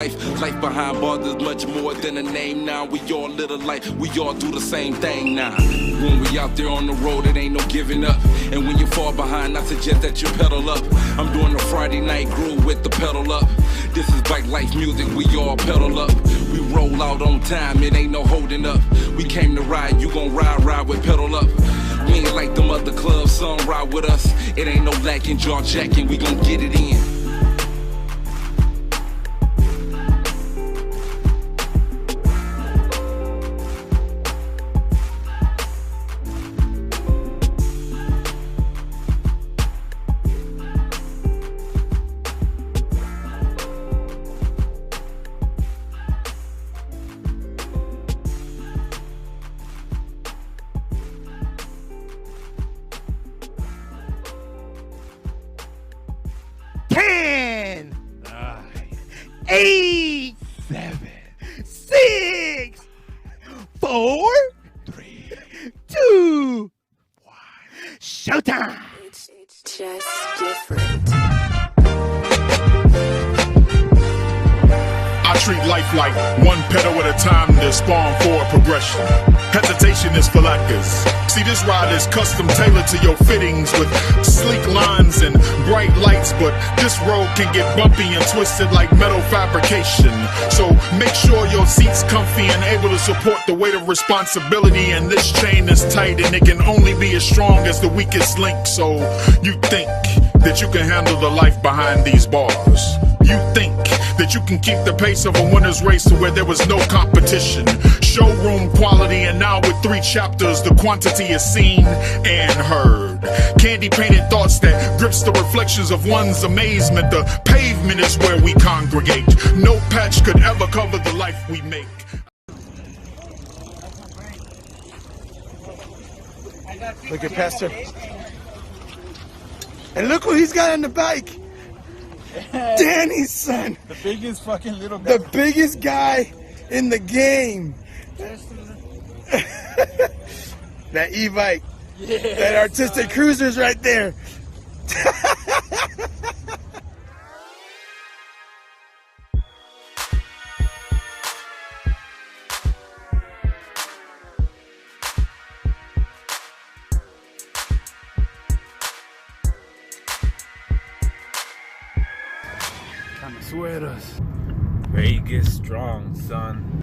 Life behind bars is much more than a name now. We all live a life, we all do the same thing now. When we out there on the road, it ain't no giving up. And when you fall behind, I suggest that you pedal up. I'm doing a Friday night groove with the pedal up. This is bike life music, we all pedal up. We roll out on time, it ain't no holding up. We came to ride, you gon' ride with pedal up. We ain't like them other clubs, some ride with us. It ain't no lacking, jaw jacking, we gon' get it in. 10, 9, 8, 7, 6, 4, 3, 2, 1. Showtime! It's just different. I treat life like one pedal at a time to spawn forward progression. Hesitation is for lackers. See, this ride is custom tailored to your fittings with sleek lines and bright lights, but this road can get bumpy and twisted like metal fabrication. So make sure your seat's comfy and able to support the weight of responsibility, and this chain is tight and it can only be as strong as the weakest link. So you think that you can handle the life behind these bars. You think that you can keep the pace of a winner's race to where there was no competition. Showroom quality, and now with 3 chapters, the quantity is seen and heard. Candy painted thoughts that grips the reflections of one's amazement. The pavement is where we congregate. No patch could ever cover the life we make. Look at Pastor. And look what he's got on the bike. Danny's son. The biggest fucking little guy. The biggest guy in the game. That e-bike. Yeah. That artistic cruiser's right there. Sueros. Vegas strong, son.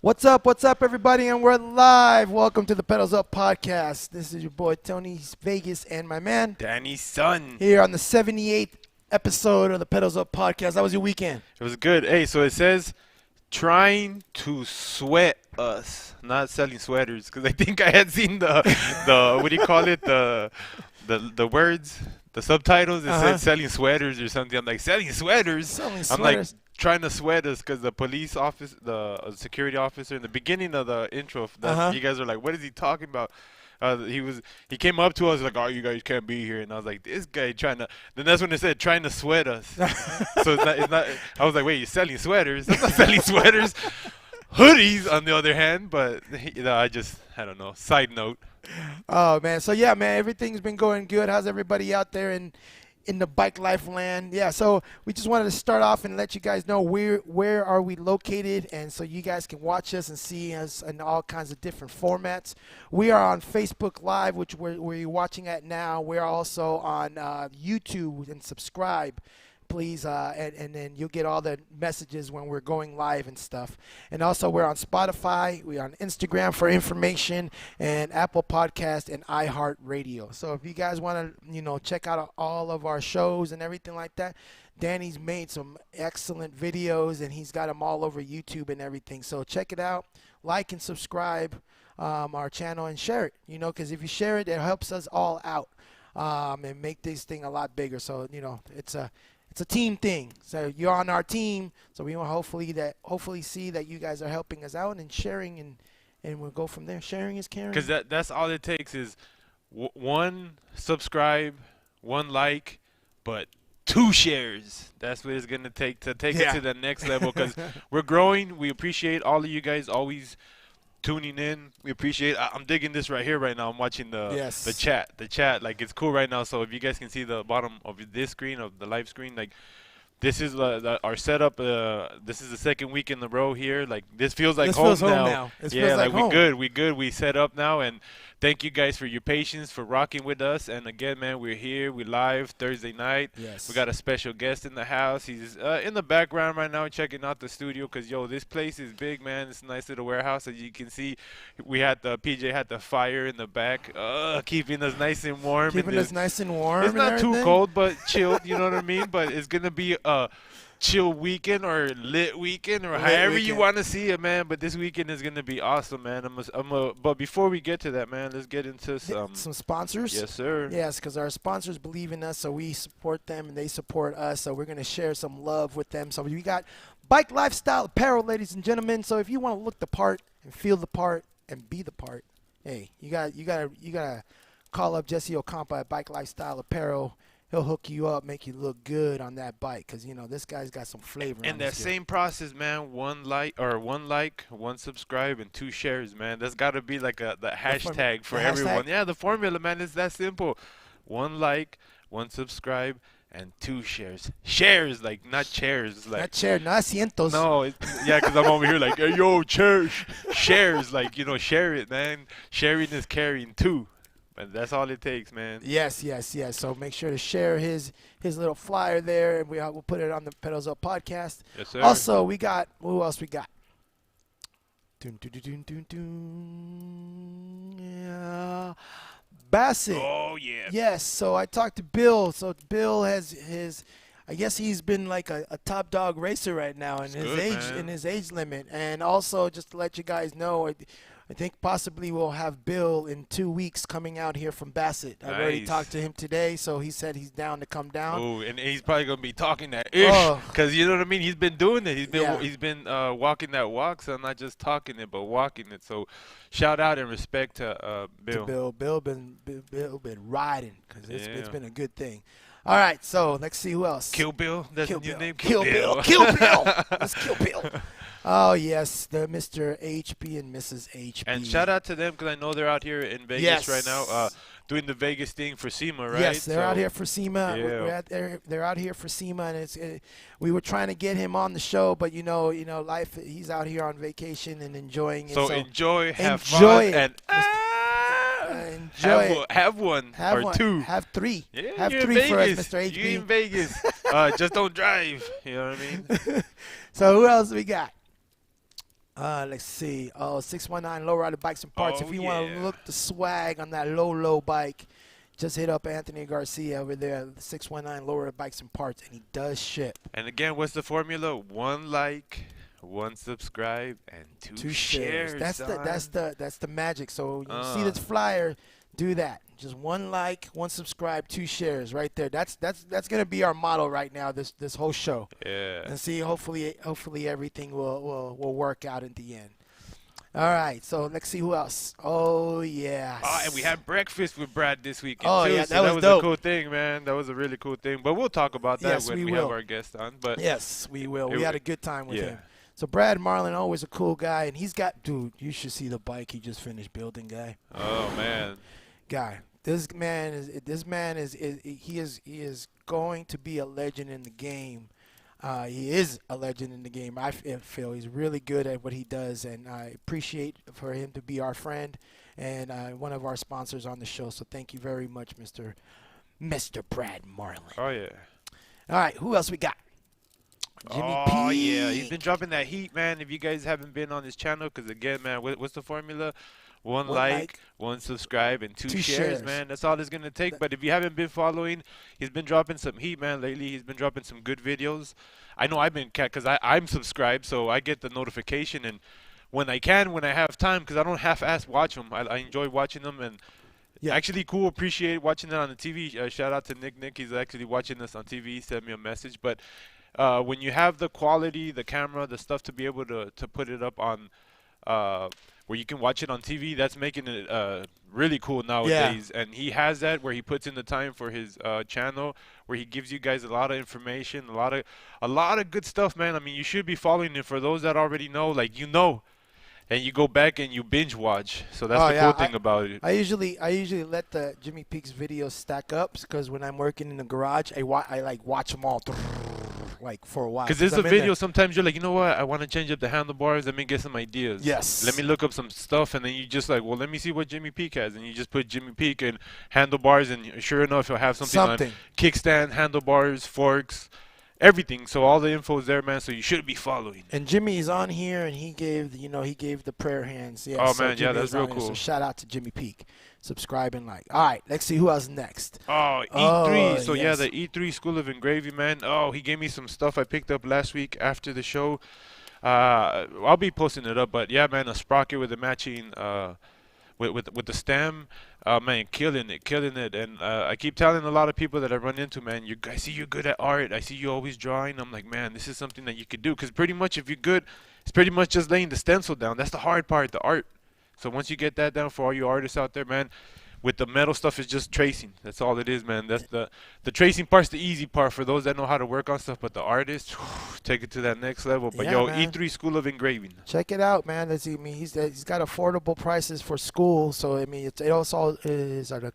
What's up, everybody? And we're live. Welcome to the Pedals Up podcast. This is your boy, Tony Vegas, and my man, Danny's son. here on the 78th episode of the Pedals Up podcast. How was your weekend? It was good. Hey, so it says trying to sweat us, not selling sweaters, because I think I had seen the what do you call it, the words, the subtitles. It said selling sweaters or something. I'm like, selling sweaters? Selling I'm like sweaters. trying to sweat us because the police office, the security officer in the beginning of the intro, you guys are like, what is he talking about? He came up to us like, oh, you guys can't be here, and I was like, this guy trying to. Then that's when it said trying to sweat us. So it's not. I was like, wait, you're selling sweaters? I'm not selling sweaters. Hoodies, on the other hand, but I don't know. Side note. Oh, man. So, yeah, man, everything's been going good. How's everybody out there in the bike life land? Yeah, so we just wanted to start off and let you guys know where are we located, and so you guys can watch us and see us in all kinds of different formats. We are on Facebook Live, which where you're watching at now. We're also on YouTube, and subscribe, please, and then you'll get all the messages when we're going live and stuff. And also we're on Spotify, we're on Instagram for information, and Apple Podcast and iHeartRadio. So if you guys want to check out all of our shows and everything like that, Danny's made some excellent videos and he's got them all over YouTube and everything. So check it out, like and subscribe our channel, and share it, because if you share it, it helps us all out and make this thing a lot bigger. So it's a team thing. So you're on our team. So we want hopefully see that you guys are helping us out and sharing, and we'll go from there. Sharing is caring. Because that's all it takes is one subscribe, one like, but 2 shares. That's what it's going to take it to the next level, because we're growing. We appreciate all of you guys always tuning in. We appreciate. I'm digging this right here right now. I'm watching the chat. The chat, like it's cool right now. So if you guys can see the bottom of this screen of the live screen, like. This is our setup. This is the second week in a row here. Like this feels like home now. Yeah, like we good. We good. We set up now, and thank you guys for your patience, for rocking with us. And again, man, we're here. We live Thursday night. Yes. We got a special guest in the house. He's in the background right now, checking out the studio. Cause this place is big, man. It's a nice little warehouse. As you can see, PJ had the fire in the back, keeping us nice and warm. Keeping us nice and warm. It's not too cold, but chilled. You know what I mean? But it's gonna be chill weekend or lit weekend or however you want to see it, man. But this weekend is gonna be awesome, man. But before we get to that, man, let's get into some sponsors. Yes, sir. Yes, because our sponsors believe in us, so we support them and they support us. So we're gonna share some love with them. So we got Bike Lifestyle Apparel, ladies and gentlemen. So if you want to look the part and feel the part and be the part, hey, you gotta call up Jesse Ocampa at Bike Lifestyle Apparel. He'll hook you up, make you look good on that bike, because this guy's got some flavor. And that same process, man. One like, one subscribe, and 2 shares, man. That's got to be like the hashtag for everyone. Yeah, the formula, man. It's that simple. 1 like, 1 subscribe, and 2 shares. Shares, like not chairs, like not chairs, no asientos. No, yeah, because I'm over here like, hey, yo, chairs, shares, like share it, man. Sharing is caring too. And that's all it takes, man. Yes. So make sure to share his little flyer there, and we'll put it on the Pedals Up podcast. Yes, sir. Also, we got who else we got? Yeah. Bassett. Oh yeah. Yes. So I talked to Bill. So Bill has his. I guess he's been like a top dog racer right now in his age limit, and also just to let you guys know. I think possibly we'll have Bill in 2 weeks coming out here from Bassett. I've already talked to him today, so he said he's down to come down. Oh, and he's probably gonna be talking that ish, because you know what I mean. He's been doing it. He's been walking that walk, so not just talking it, but walking it. So, shout out and respect to Bill. Bill been riding, because it's been a good thing. All right, so let's see who else. Kill Bill. That's Kill his Bill. name. Kill Bill. Kill Bill. Let's kill Bill. Oh, yes, the Mr. HB and Mrs. HB. And shout out to them, because I know they're out here in Vegas right now doing the Vegas thing for SEMA, right? Yes, they're out here for SEMA. Yeah. They're out here for SEMA, and we were trying to get him on the show, but life. He's out here on vacation and enjoying it. So enjoy, have fun, and enjoy. Have one or 2. Have 3. Yeah, have you're 3 in for us, Vegas. Mr. HB. You're in Vegas. Just don't drive. You know what I mean? So who else we got? Let's see. 619 Lowrider Bikes and Parts. If you want to look the swag on that low bike, just hit up Anthony Garcia over there, 619 Lowrider Bikes and Parts, and he does ship. And again, what's the formula? 1 like, 1 subscribe, and 2 shares. That's the magic. So you see this flyer, do that. Just 1 like, 1 subscribe, 2 shares, right there. That's gonna be our motto right now. This whole show. Yeah. And see, hopefully everything will work out at the end. All right, so let's see who else. Oh yeah. Oh, and we had breakfast with Brad this weekend. Oh too, yeah, so that was dope. a cool thing, man. That was a really cool thing. But we'll talk about that when we have our guest on. But yes, we will. We had a good time with him. So Brad Marlin, always a cool guy, and he's got, dude, you should see the bike he just finished building, guy. Oh man. Guy, this man is going to be a legend in the game. He is a legend in the game. I feel he's really good at what he does, and I appreciate for him to be our friend and one of our sponsors on the show. So thank you very much, Mr. Brad Marlin. Oh yeah. All right, who else we got? Jimmy P. Oh yeah, he's been dropping that heat, man. If you guys haven't been on his channel, because again, man, what's the formula? 1 like, 1 subscribe, and 2 shares, man. That's all it's going to take. But if you haven't been following, he's been dropping some heat, man, lately. He's been dropping some good videos. I know I've been, because I'm subscribed, so I get the notification. And when I have time, because I don't half-ass watch them. I enjoy watching them. And actually cool, appreciate watching it on the TV. Shout out to Nick. He's actually watching this on TV. He sent me a message. But when you have the quality, the camera, the stuff to be able to put it up on where you can watch it on TV, that's making it really cool nowadays. Yeah. And he has that where he puts in the time for his channel, where he gives you guys a lot of information, a lot of good stuff, man. I mean, you should be following it. For those that already know, like, and you go back and you binge watch. So that's the cool thing about it. I usually let the Jimmy Peaks videos stack up because when I'm working in the garage, I like watch them all like for a while. Because there's a video, sometimes you're like, you know what, I want to change up the handlebars, let me get some ideas. Yes. Let me look up some stuff, and then you just like, well, let me see what Jimmy Peak has. And you just put Jimmy Peak and handlebars, and sure enough, you'll have something. On kickstand, handlebars, forks, everything. So all the info is there, man, so you should be following. And Jimmy is on here, and he gave the prayer hands. Yeah, oh, so man, Jimmy that's real cool. So shout out to Jimmy Peak. Subscribe and like. All right, let's see who else next. Oh, E3. So, yeah, the E3 School of Engraving, man. Oh, he gave me some stuff I picked up last week after the show. I'll be posting it up, but, yeah, man, a sprocket with the matching with the stem. Man, killing it. And I keep telling a lot of people that I run into, man, I see you're good at art. I see you always drawing. I'm like, man, this is something that you could do. Because pretty much if you're good, it's pretty much just laying the stencil down. That's the hard part, the art. So once you get that down for all you artists out there, man, with the metal stuff is just tracing. That's all it is, man. That's the tracing part's the easy part for those that know how to work on stuff. But the artists, whew, take it to that next level. But yeah, man. E3 School of Engraving. Check it out, man. He's got affordable prices for school. So I mean, it also is an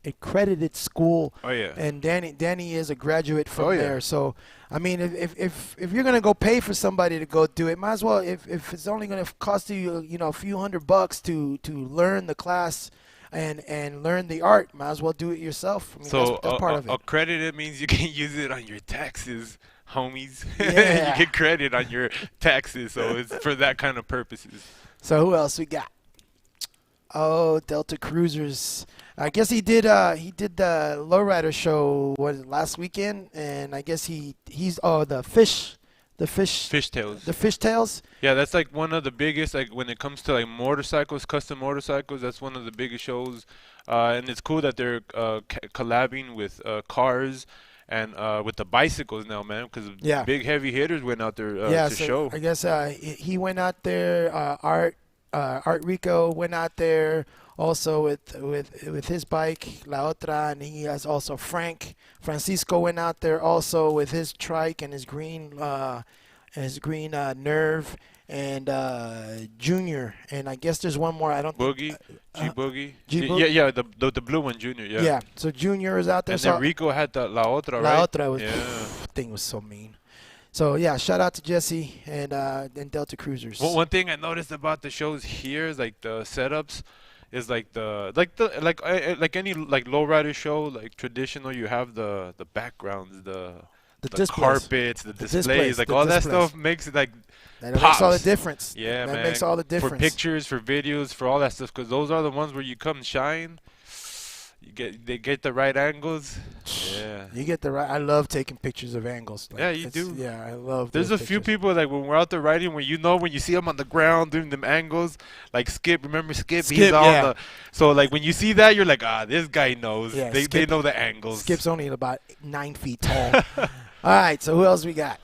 accredited school. Oh yeah. And Danny is a graduate from there. So I mean, if you're gonna go pay for somebody to go do it, might as well. If it's only gonna cost you a few $100 to learn the class. And learn the art. Might as well do it yourself. I mean, so that's part of it. Accredited means you can use it on your taxes, homies. Yeah. You get credit on your taxes, so it's for that kind of purposes. So who else we got? Oh, Delta Cruisers. I guess he did the Lowrider show last weekend, and I guess he's the fishtails. The fishtails. Yeah, that's like one of the biggest, like when it comes to like motorcycles, custom motorcycles. That's one of the biggest shows, and it's cool that they're collabing with cars and with the bicycles now, man. Because big heavy hitters went out there to show. I guess he went out there. Art Rico went out there also with his bike La Otra, and he has also Francisco went out there also with his trike and his green Nerve, and Junior, and I guess there's one more. I don't Boogie, G-Boogie. G-Boogie? Yeah, the blue one, Junior. Yeah. Yeah. So Junior is out there. And then Rico had the La Otra, right? La Otra was thing was so mean. So yeah, shout out to Jesse and Delta Cruisers. Well, one thing I noticed about the shows here is like the setups is like any like lowrider show, like traditional. You have the backgrounds, the carpets, the displays, like all that stuff makes it like that makes all the difference. Yeah, that man. makes all the difference. For pictures, for videos, for all that stuff, because those are the ones where you come shine. They get the right angles. Yeah. You get the right. I love taking pictures of angles. Yeah, you do. Yeah, I love. There's a few people like when we're out there riding, when you see them on the ground doing them angles, like Skip. Remember Skip? He's on the. So like when you see that, you're like, this guy knows. Yeah, they know the angles. Skip's only about 9 feet tall. All right, so who else we got?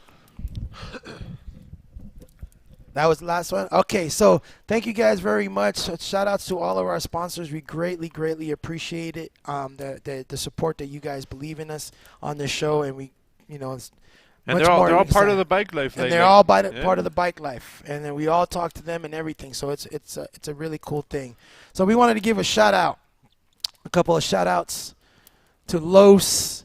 That was the last one? Okay, so thank you guys very much. Shout outs to all of our sponsors. We greatly, greatly appreciate it. The support that you guys believe in us on this show, and it's and they're all part of the bike life. And they're all part of the bike life, and then we all talk to them and everything. So it's a really cool thing. So we wanted to give a couple of shout outs to Los.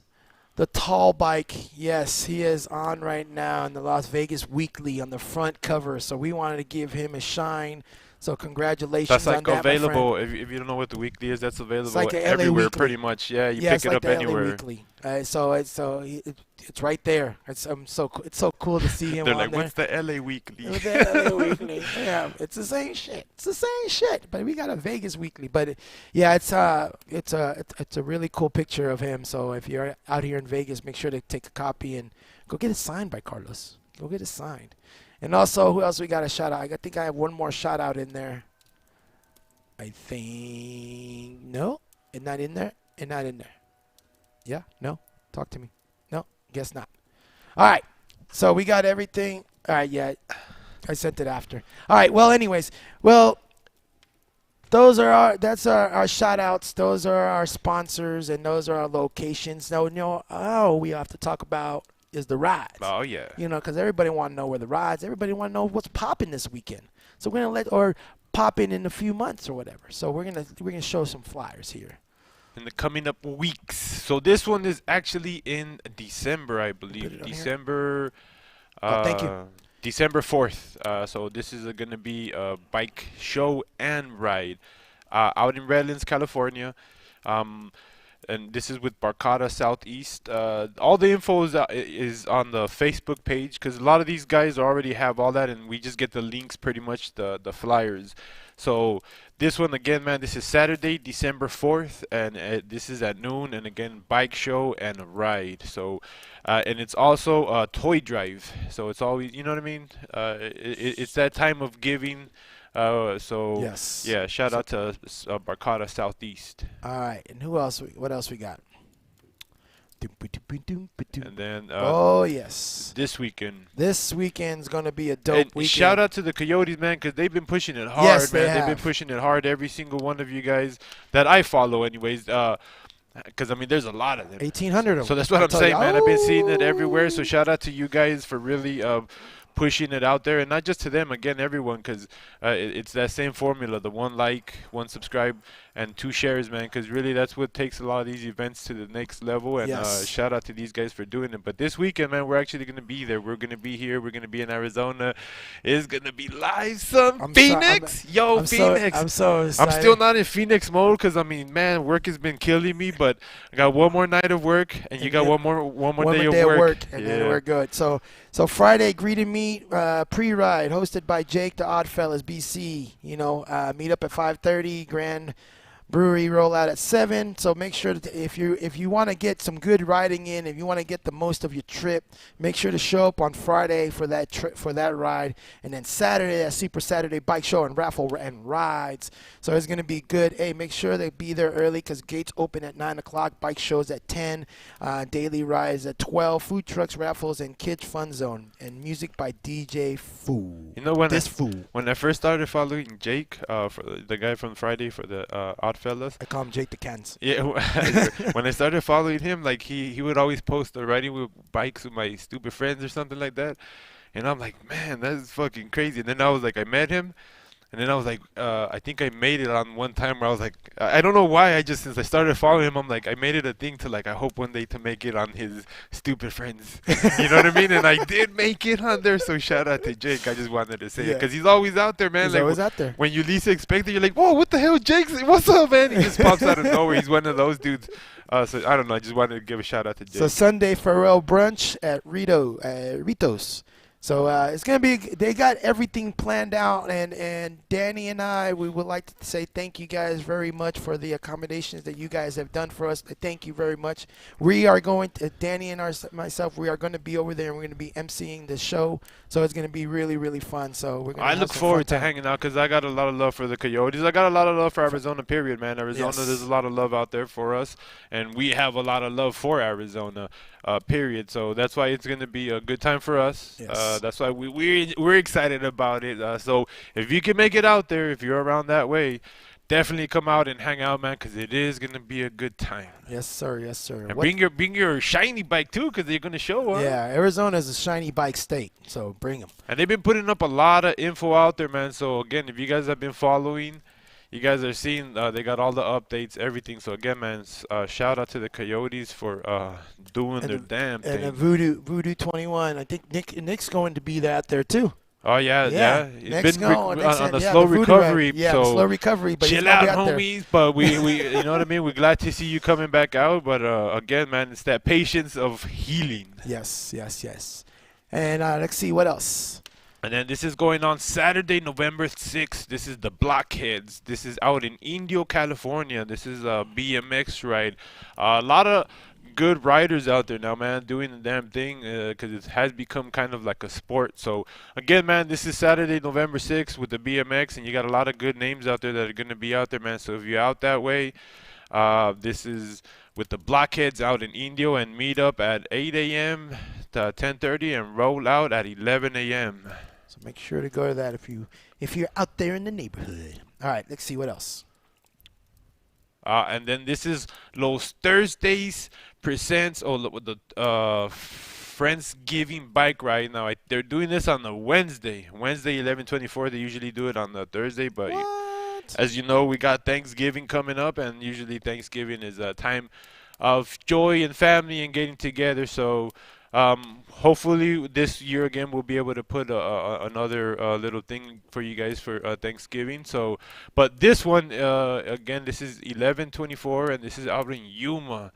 The tall bike, yes, he is on right now in the Las Vegas Weekly on the front cover. So we wanted to give him a shine. So congratulations that's like on that, available. If you don't know what the weekly is, that's available like everywhere Weekly. Pretty much. Yeah, you pick it up anywhere. LA Weekly. So it's right there. It's so cool to see him. They're on like, there. what's the LA Weekly? The LA Weekly. Yeah, it's the same shit. But we got a Vegas Weekly. But yeah, it's a really cool picture of him. So if you're out here in Vegas, make sure to take a copy and go get it signed by Carlos. Go get it signed. And also, who else we got a shout out? I think I have one more shout out in there. I think no, it's not in there. It's not in there. Yeah, no. Talk to me. No, guess not. All right. So we got everything. All right, yeah. I sent it after. All right. Well, anyways, that's our shout outs. Those are our sponsors, and those are our locations. Now, we have to talk about is the rides. Oh, yeah. Because everybody want to know where the rides. Everybody want to know what's popping this weekend. So we're gonna or pop in a few months or whatever. So we're gonna show some flyers here in the coming up weeks. So this one is actually in December, I Put believe. it on here. December. Thank you. December 4th. So this is going to be a bike show and ride out in Redlands, California. And this is with Barcata Southeast. All the info is on the Facebook page because a lot of these guys already have all that, and we just get the links, pretty much the flyers. So this one again, man, this is Saturday, December 4th, and this is at noon. And again, bike show and a ride. So and it's also a toy drive. So it's always, you know what I mean? It's that time of giving. So Yes. yeah, shout out to Barcata Southeast. All right, and who else? What else we got? And then Oh yes, this weekend. this weekend's gonna be a dope And weekend. shout out to the Coyotes, man, because they've been pushing it hard, Yes, man. they They've been have. pushing it hard. Every single one of you guys that I follow, anyways. Because I mean, there's a lot of them. 1,800 of them. So that's what I I'm tell you. saying, man. I've been seeing it everywhere. So shout out to you guys for really pushing it out there, and not just to them. Again, everyone, because it's that same formula: the 1 like, 1 subscribe, and 2 shares, man. Because really, that's what takes a lot of these events to the next level. And Yes. shout out to these guys for doing it. But this weekend, man, we're actually gonna be there. We're gonna be here. We're gonna be in Arizona. It's gonna be live, I'm Phoenix. Yo, I'm Phoenix. I'm so excited. I'm still not in Phoenix mode because I mean, man, work has been killing me. But I got one more night of work, and you And got then one more day of of work. and yeah. then we're good. So Friday, greet and meet, pre-ride, hosted by Jake the Oddfellas, BC. You know, meet up at 5:30. Grand Brewery roll out at 7. So make sure that if you want to get some good riding in, if you want to get the most of your trip, make sure to show up on Friday for that trip, for that ride, and then Saturday, that Super Saturday bike show and raffle and rides. So it's gonna be good. Hey, make sure they be there early because gates open at 9 o'clock. Bike shows at 10. Daily rides at 12. Food trucks, raffles, and kids fun zone, and music by DJ Fool. You know when Fool. when I first started following Jake, for the guy from Friday for the Oddfellas. I call him Jake the Cans. Yeah, when I started following him, like he would always post riding with bikes with my stupid friends or something like that, and I'm like, man, that's fucking crazy. And then I was like, I met him, and then I was like, I think I made it on one time where I was like, I don't know why, since I started following him, I'm like, I made it a thing to like, I hope one day to make it on his stupid friends. You know what I mean? And I did make it on there, so shout out to Jake. I just wanted to say it, Yeah. because he's always out there, man. He's like, always out there. When you least expect it, you're like, whoa, what the hell, Jake? What's up, man? He just pops out of nowhere. He's one of those dudes. So I don't know. I just wanted to give a shout out to Jake. So Sunday Pharrell brunch at Ritos. So it's gonna be. They got everything planned out, and Danny and I, we would like to say thank you guys very much for the accommodations that you guys have done for us. Thank you very much. We are going to, Danny and myself, we are going to be over there, and we're going to be emceeing the show. So it's going to be really, really fun. So we're going. I look forward to hanging out because I got a lot of love for the Coyotes. I got a lot of love for Arizona, period, man. Arizona, Yes. There's a lot of love out there for us, and we have a lot of love for Arizona, period. So that's why it's going to be a good time for us. Yes. That's why we're excited about it. So if you can make it out there, if you're around that way, definitely come out and hang out, man, because it is going to be a good time. Yes, sir. Yes, sir. And bring your shiny bike, too, because they're going to show up. Yeah, Arizona is a shiny bike state, so bring them. And they've been putting up a lot of info out there, man. So, again, if you guys have been following, you guys are seeing they got all the updates, everything. So, again, man, shout out to the Coyotes for doing their damn thing. And then Voodoo 21. I think Nick's going to be out there, too. Oh, yeah. It's Nick's been going. on a Yeah, slow the Voodoo recovery. ride. Yeah, so slow recovery. But he's chill gonna out, be out there. homies. But we you know what I mean? We're glad to see you coming back out. But, again, man, it's that patience of healing. Yes. And let's see, what else? And then this is going on Saturday, November 6th. This is the Blockheads. This is out in Indio, California. This is a BMX ride. A lot of good riders out there now, man, doing the damn thing because it has become kind of like a sport. So, again, man, this is Saturday, November 6th with the BMX, and you got a lot of good names out there that are going to be out there, man. So if you're out that way, this is with the Blockheads out in Indio, and meet up at 8 a.m. to 10:30 and roll out at 11 a.m. So make sure to go to that if you're out there in the neighborhood. All right, let's see what else. And then this is Los Thursdays presents Friendsgiving bike ride. Now they're doing this on the Wednesday 11/24. They usually do it on the Thursday, but as you know, we got Thanksgiving coming up, and usually Thanksgiving is a time of joy and family and getting together. So hopefully this year again we'll be able to put another little thing for you guys for Thanksgiving. So, but this one again, this is 11/24, and this is out in Yuma.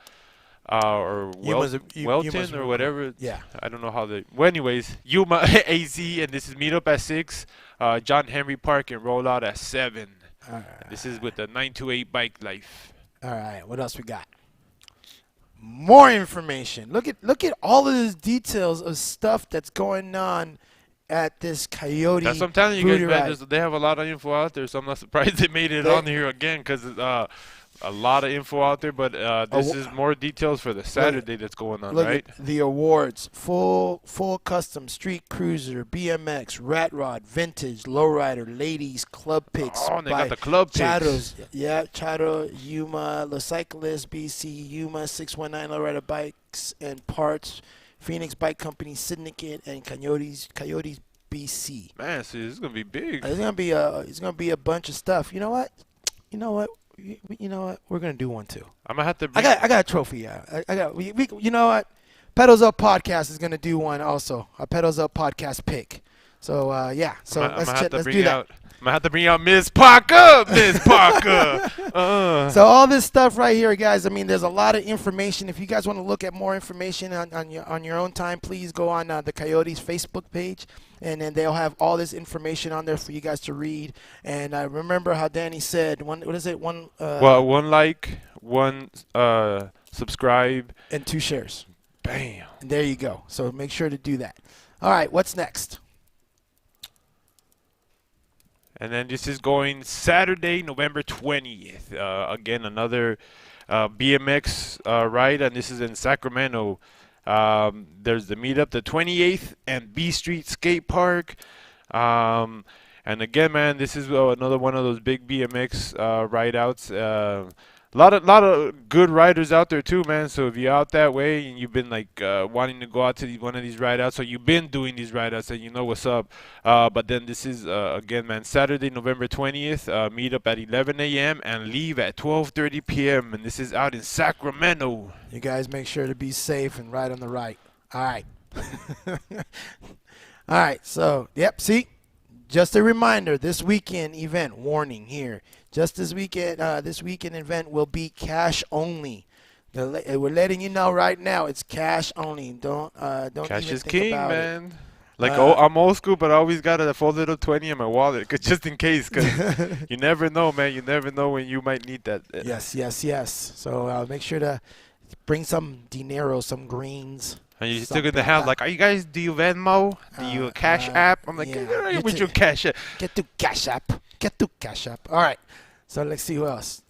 Or Welton or whatever. Yeah. I don't know how they. Well, anyways, Yuma AZ, and this is meet up at 6. John Henry Park and roll out at 7. All right. This is with the 928 Bike Life. All right. What else we got? More information. Look at all of these details of stuff that's going on at this Coyote. That's what I'm telling you guys, man. they have a lot of info out there, so I'm not surprised they made it on here again because a lot of info out there, but this is more details for the Saturday that's going on, right? At the awards: full custom, street cruiser, BMX, rat rod, vintage, lowrider, ladies, club picks. Oh, and they got the club Charos, picks. yeah, Charo, Yuma, Los Cyclists, BC, Yuma, 619 lowrider bikes and parts, Phoenix Bike Company Syndicate, and Coyotes BC. Man, see, this is gonna be big. It's gonna be a bunch of stuff. You know what? We're gonna do one too. I'm gonna have to. I got a trophy. Yeah, I got. We you know what? Pedals Up Podcast is gonna do one also. A Pedals Up Podcast pick. So yeah. So let's do that. I'm gonna have to bring out Miss Parker. Miss Parker. So all this stuff right here, guys. I mean, there's a lot of information. If you guys want to look at more information on your own time, please go on the Coyotes Facebook page, and then they'll have all this information on there for you guys to read. And I remember how Danny said, one like, one subscribe, and 2 shares. Bam. And there you go. So make sure to do that. All right, what's next? And then this is going Saturday, November 20th. Again, another BMX ride, and this is in Sacramento. There's the meetup the 28th and B Street Skate Park. And again, man, this is another one of those big BMX ride outs. A lot of good riders out there too, man. So if you're out that way and you've been like wanting to go out to one of these ride outs, so you've been doing these ride outs, and you know what's up. But then this is again, man, Saturday, November 20th. Meet up at 11 a.m. and leave at 12:30 p.m. And this is out in Sacramento. You guys make sure to be safe and ride on the right. All right. All right. So yep. See. Just a reminder, this weekend event, warning here, just this weekend event will be cash only. We're letting you know right now, it's cash only. Don't cash even is think king, about man. it. Like, I'm old school, but I always got a full little 20 in my wallet, just in case, because you never know, man. You never know when you might need that. Yes. So make sure to bring some dinero, some greens. And you're still in the house, like, do you Venmo? Do you Cash App? I'm like, yeah, with your Cash App. Get to Cash App. All right. So let's see who else.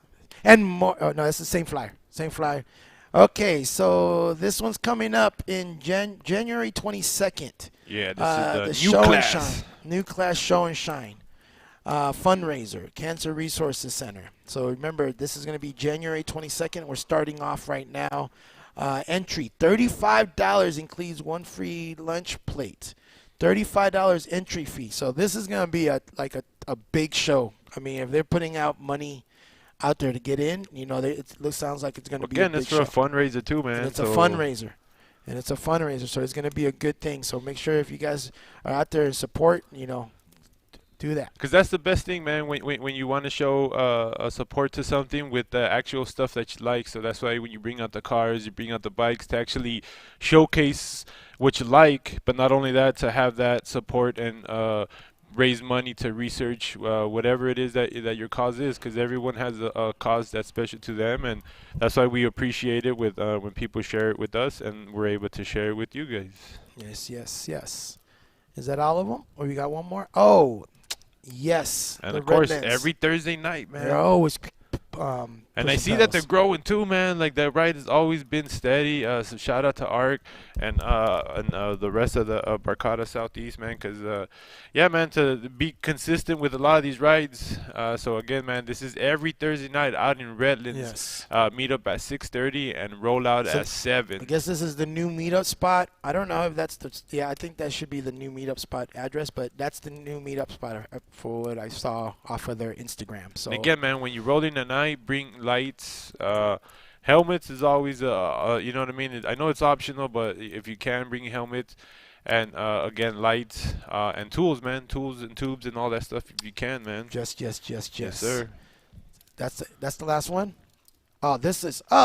And more. Oh, no, it's the same flyer. Okay, so this one's coming up in January 22nd. Yeah, this is the Show new and class. Shine. New class Show and Shine. Fundraiser, Cancer Resources Center. So remember, this is going to be January 22nd. We're starting off right now. Entry, $35 includes 1 free lunch plate. $35 entry fee. So this is going to be a big show. I mean, if they're putting out money out there to get in, it sounds like it's going to be a big show. Again, it's for a fundraiser too, man. And it's a fundraiser. So it's going to be a good thing. So make sure if you guys are out there and support, do that. Because that's the best thing, man, when you want to show a support to something with the actual stuff that you like. So that's why when you bring out the cars, you bring out the bikes to actually showcase what you like. But not only that, to have that support and raise money to research whatever it is that your cause is. Because everyone has a cause that's special to them. And that's why we appreciate it with when people share it with us. And we're able to share it with you guys. Yes. Is that all of them? Or you got one more? Oh, yes. And of course, every Thursday night, man. They're always And I see that they're growing too, man. Like that ride has always been steady. So shout out to Ark and the rest of the Barcata Southeast, man. Cause yeah, man, to be consistent with a lot of these rides. So again, man, this is every Thursday night out in Redlands. Yes. Meet up at 6:30 and roll out at 7. I guess this is the new meetup spot. I don't know if that's the. I think that should be the new meetup spot address, but that's the new meetup spot for what I saw off of their Instagram. So and again, man, when you roll in at night, bring lights. Helmets is always you know what I mean. I know it's optional, but if you can, bring helmets. And again, lights and tools, man, tools and tubes and all that stuff if you can, man. Yes, sir. That's the last one. Oh,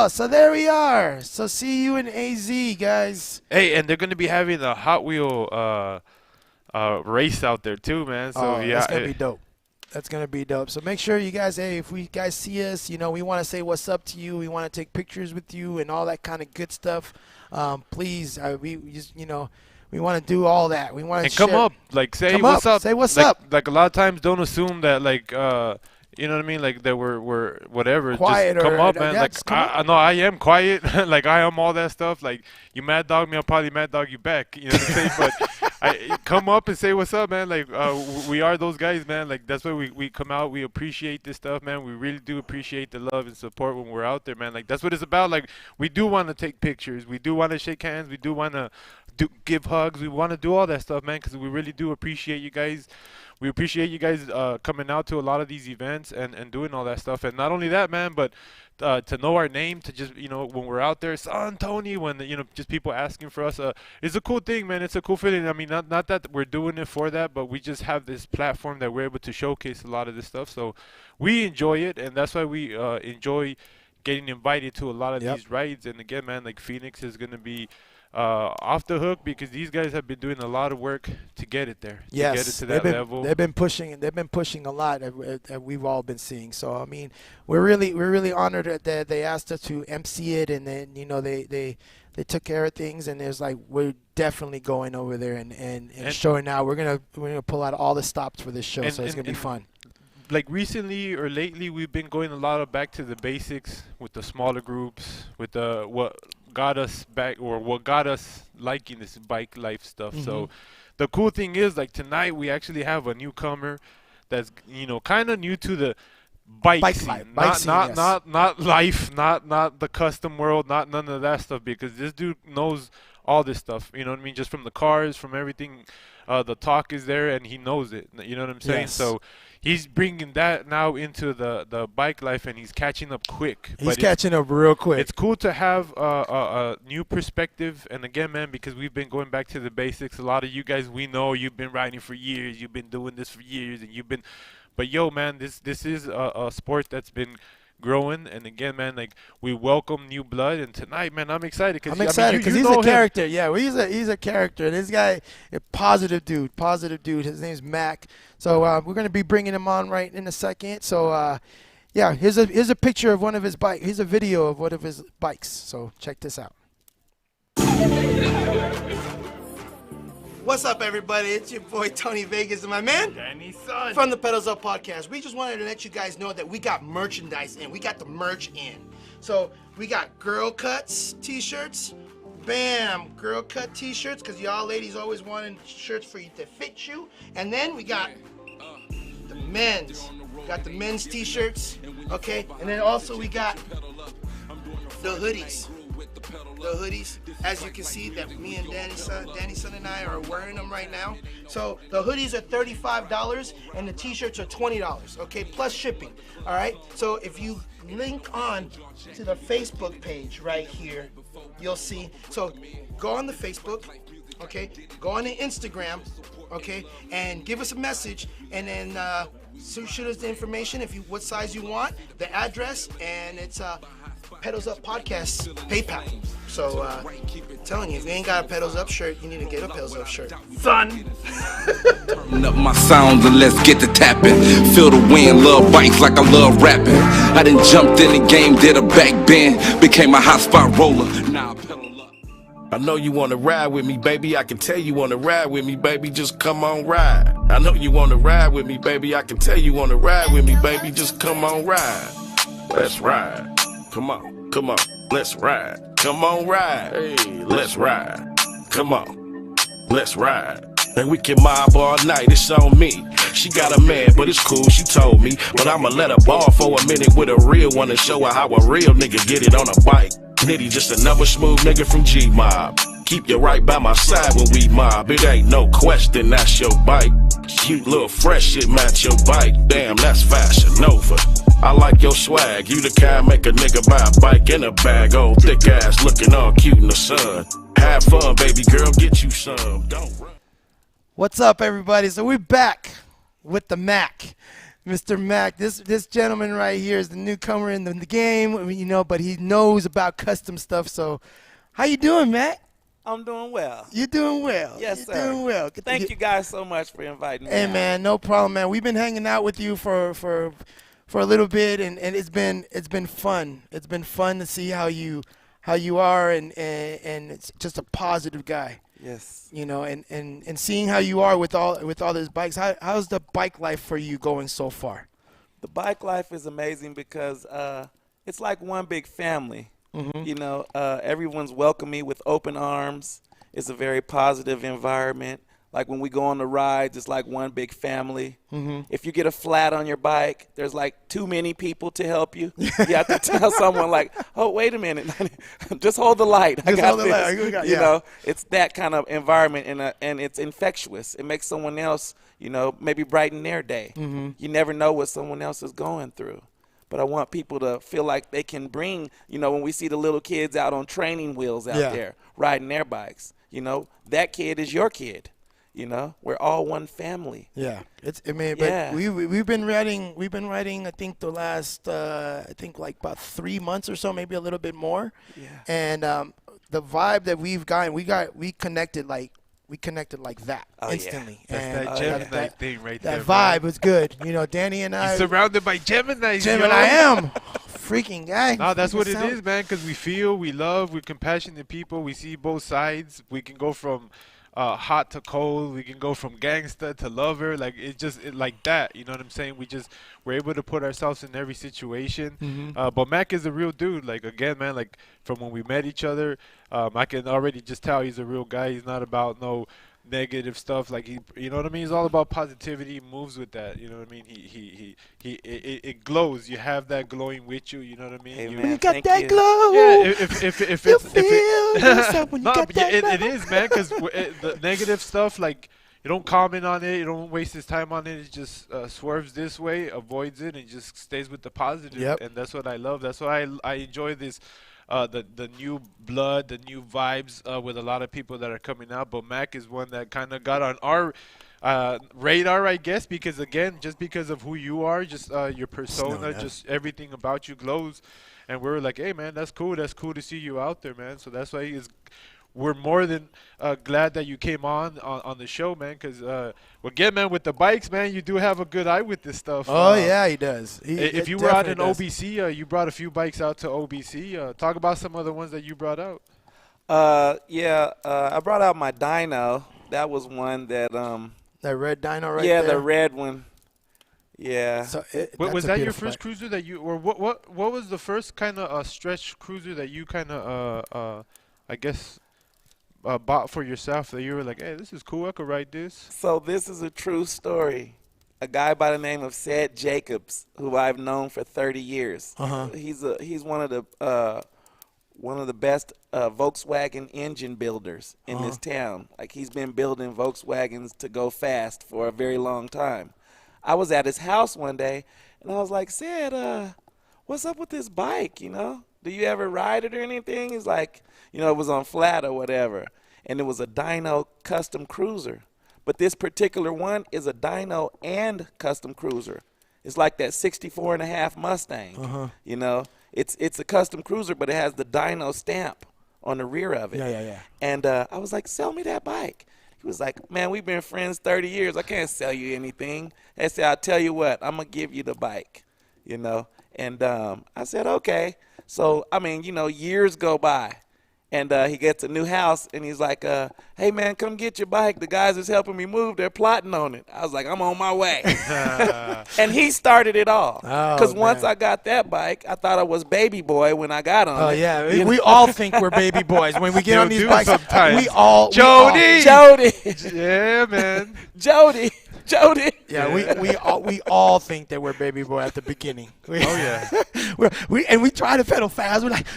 so there we are. So see you in AZ, guys. Hey, and they're gonna be having a Hot Wheel race out there too, man. So yeah, that's gonna be dope. That's gonna be dope. So make sure you guys, hey, if we guys see us, you know, we want to say what's up to you. We want to take pictures with you and all that kind of good stuff. Please, we just, you know, we want to do all that. We want to come up, like say what's up. Say what's like, up. Like a lot of times, don't assume that like you know what I mean, like that we're whatever. Quiet just come up, man. Yeah, like I know I am quiet. Like I am all that stuff. Like you mad dog me, I'll probably mad dog you back. You know what I'm saying? But come up and say what's up, man. Like we are those guys, man. Like that's why we come out. We appreciate this stuff, man. We really do appreciate the love and support when we're out there, man. Like that's what it's about. Like we do want to take pictures. We do want to shake hands. We do want to give hugs. We want to do all that stuff, man, because we really do appreciate you guys. We appreciate you guys coming out to a lot of these events and doing all that stuff. And not only that, man, but to know our name, to just, you know, when we're out there, Son Tony, when, you know, just people asking for us, it's a cool thing, man. It's a cool feeling. I mean, not that we're doing it for that, but we just have this platform that we're able to showcase a lot of this stuff. So we enjoy it, and that's why we enjoy getting invited to a lot of these rides. And again, man, like Phoenix is going to be off the hook because these guys have been doing a lot of work to get it there. Yes, to get it to that level. They've been pushing a lot that we've all been seeing. So I mean, we're really honored that they asked us to MC it, and then, you know, they took care of things, and there's like, we're definitely going over there and showing out. We're gonna pull out all the stops for this show, so it's gonna be fun. Like recently or lately, we've been going a lot of back to the basics with the smaller groups, with the what got us back or what got us liking this bike life stuff. Mm-hmm. So the cool thing is, like tonight we actually have a newcomer that's, you know, kind of new to the bike scene. Not life, not the custom world, not none of that stuff, because this dude knows all this stuff, you know what I mean, just from the cars, from everything. The talk is there and he knows it, you know what I'm saying? Yes. So he's bringing that now into the bike life, and he's catching up quick. He's catching up real quick. It's cool to have a new perspective, and again, man, because we've been going back to the basics. A lot of you guys, we know you've been riding for years, you've been doing this for years, and you've been, but yo, man, this is a sport that's been growing, and again, man, like we welcome new blood, and tonight, man, I'm excited because he's a character. Yeah, well, he's a character. This guy, a positive dude. His name's Mac. So we're gonna be bringing him on right in a second. So yeah, here's a picture of one of his bikes. Here's a video of one of his bikes. So check this out. What's up, everybody? It's your boy Tony Vegas and my man Danny Son from the Pedals Up Podcast. We just wanted to let you guys know that we got merchandise in. We got the merch in. So we got girl cuts t-shirts. Bam, girl cut t-shirts, because y'all ladies always wanted shirts for you to fit you. And then we got the men's. Got the men's t-shirts, okay? And then also we got the hoodies. The hoodies, as you can see, that me and Danny Son and I are wearing them right now. So the hoodies are $35 and the t-shirts are $20, okay, plus shipping. All right, so if you link on to the Facebook page right here, you'll see. So go on the Facebook, okay, go on the Instagram, okay, and give us a message, and then shoot us the information, what size you want, the address, and it's Pedals Up Podcast PayPal. So I'm telling you, if you ain't got a Pedals Up shirt, you need to get a Pedals Up shirt, son. Turn up my sounds and let's get to tapping. Feel the wind, love bikes like I love rapping. I done jumped in the game, did a back bend, became a hot spot roller. Now I pedal up. I know you wanna ride with me, baby. I can tell you wanna ride with me, baby. Just come on ride. I know you wanna ride with me, baby. I can tell you wanna ride with me, baby. Just come on ride. let's ride. Come on, come on, let's ride. Come on, ride. Hey, let's ride. Come on, let's ride. And we can mob all night, it's on me. She got a man, but it's cool, she told me. But I'ma let her ball for a minute with a real one and show her how a real nigga get it on a bike. Nitty just another smooth nigga from G-Mob. Keep you right by my side when we mob. It ain't no question, that's your bike. Cute little fresh shit match your bike. Damn, that's Fashion Nova. I like your swag. You the kind make a nigga buy a bike in a bag. Old thick ass looking all cute in the sun. Have fun, baby girl, get you some. Don't run. What's up, everybody? So we're back with the Mac. Mr. Mac, this gentleman right here is the newcomer in the game, you know, but he knows about custom stuff. So how you doing, Mac? I'm doing well. You're doing well. Yes, You're sir. doing well. Thank you guys so much for inviting me. Hey, out. man, no problem, man. We've been hanging out with you for a little bit, and it's been fun. It's been fun to see how you are, and it's just a positive guy. Yes. You know, and seeing how you are with all these bikes. How's the bike life for you going so far? The bike life is amazing because it's like one big family. Mm-hmm. You know, everyone's welcome me with open arms. It's a very positive environment. Like when we go on the rides, it's like one big family. Mm-hmm. If you get a flat on your bike, there's like too many people to help you. You have to tell someone like, "Oh, wait a minute, just hold the light. I Just got hold the this." light. You Yeah. know, it's that kind of environment, and it's infectious. It makes someone else, you know, maybe brighten their day. Mm-hmm. You never know what someone else is going through. But I want people to feel like they can bring, you know, when we see the little kids out on training wheels out Yeah. there riding their bikes, you know, that kid is your kid. You know, we're all one family. Yeah, but Yeah. we've been riding. I think the last like about 3 months or so, maybe a little bit more. Yeah. And the vibe that we've gotten, we connected like that Oh, yeah. instantly. That's And that Gemini thing right there. that vibe was good. You know, Danny and I. He's surrounded by Geminis. Gemini, I am freaking guy. No, that's what it Sound- is, man. Because we feel, we love, we're compassionate people. We see both sides. We can go from hot to cold. We can go from gangster to lover. Like like that. You know what I'm saying? We're able to put ourselves in every situation. Mm-hmm. But Mac is a real dude. Like again, man. Like from when we met each other, I can already just tell he's a real guy. He's not about no negative stuff. Like you know what I mean? He's all about positivity. He moves with that. You know what I mean? It glows. You have that glowing with you. You know what I mean? Hey, You- man. You got Thank that you. glow. yeah, if You it's feel yourself when you no, got but that yeah, glow. it is, man. Because the negative stuff, like you don't comment on it, you don't waste his time on it. It just swerves this way, avoids it, and just stays with the positive. Yep. And that's what I love. That's why I enjoy this. The new blood, the new vibes with a lot of people that are coming out. But Mac is one that kind of got on our radar, I guess, because again, just because of who you are, just your persona, that. just everything about you glows. And we're like, hey, man, that's cool. That's cool to see you out there, man. So that's why we're more than glad that you came on the show, man. Because, again, man, with the bikes, man, you do have a good eye with this stuff. Oh yeah, he does. If you were out in OBC, you brought a few bikes out to OBC. Talk about some of the ones that you brought out. I brought out my dyno. That was one that that red dyno right yeah, there. the red one. Yeah. So Was that your first bike. cruiser that you, or what was the first kind of stretch cruiser that you kind of, I guess, bought for yourself that you were like, hey, this is cool, I could ride this? So this is a true story. A guy by the name of Sid Jacobs, who I've known for 30 years. Uh-huh. He's one of the best Volkswagen engine builders in this town. Like he's been building Volkswagens to go fast for a very long time. I was at his house one day, and I was like, Sid, what's up with this bike, you know? Do you ever ride it or anything? He's like, you know, it was on flat or whatever. And it was a dyno custom cruiser. But this particular one is a dyno and custom cruiser. It's like that 64.5 Mustang, you know? It's a custom cruiser, but it has the dyno stamp on the rear of it. Yeah. And I was like, sell me that bike. He was like, man, we've been friends 30 years. I can't sell you anything. I said, I'll tell you what, I'm going to give you the bike, you know. And I said, okay. So, I mean, you know, years go by. And he gets a new house, and he's like, hey, man, come get your bike. The guys that's helping me move, they're plotting on it. I was like, I'm on my way. And he started it all. Because once I got that bike, I thought I was baby boy when I got on it. Oh, yeah. We all think we're baby boys. When we get on these bikes, sometimes. we all. Jody! Yeah, man. Jody. Yeah, we all think that we're baby boy at the beginning. Oh, yeah. we try to pedal fast. We're like,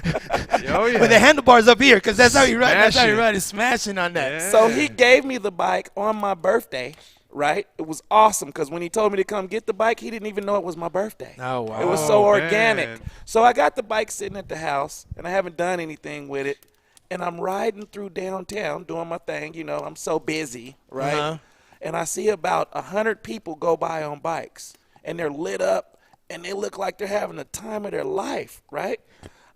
Oh, yeah. with the handlebars up here, because that's how you ride. That's how you Smashing. ride. Is smashing on that. Yeah. So he gave me the bike on my birthday, right? It was awesome because when he told me to come get the bike, he didn't even know it was my birthday. Oh, wow. It was so Oh, organic. man. So I got the bike sitting at the house, and I haven't done anything with it. And I'm riding through downtown doing my thing. You know, I'm so busy, right? Uh-huh. And I see about 100 people go by on bikes, and they're lit up, and they look like they're having the time of their life, right?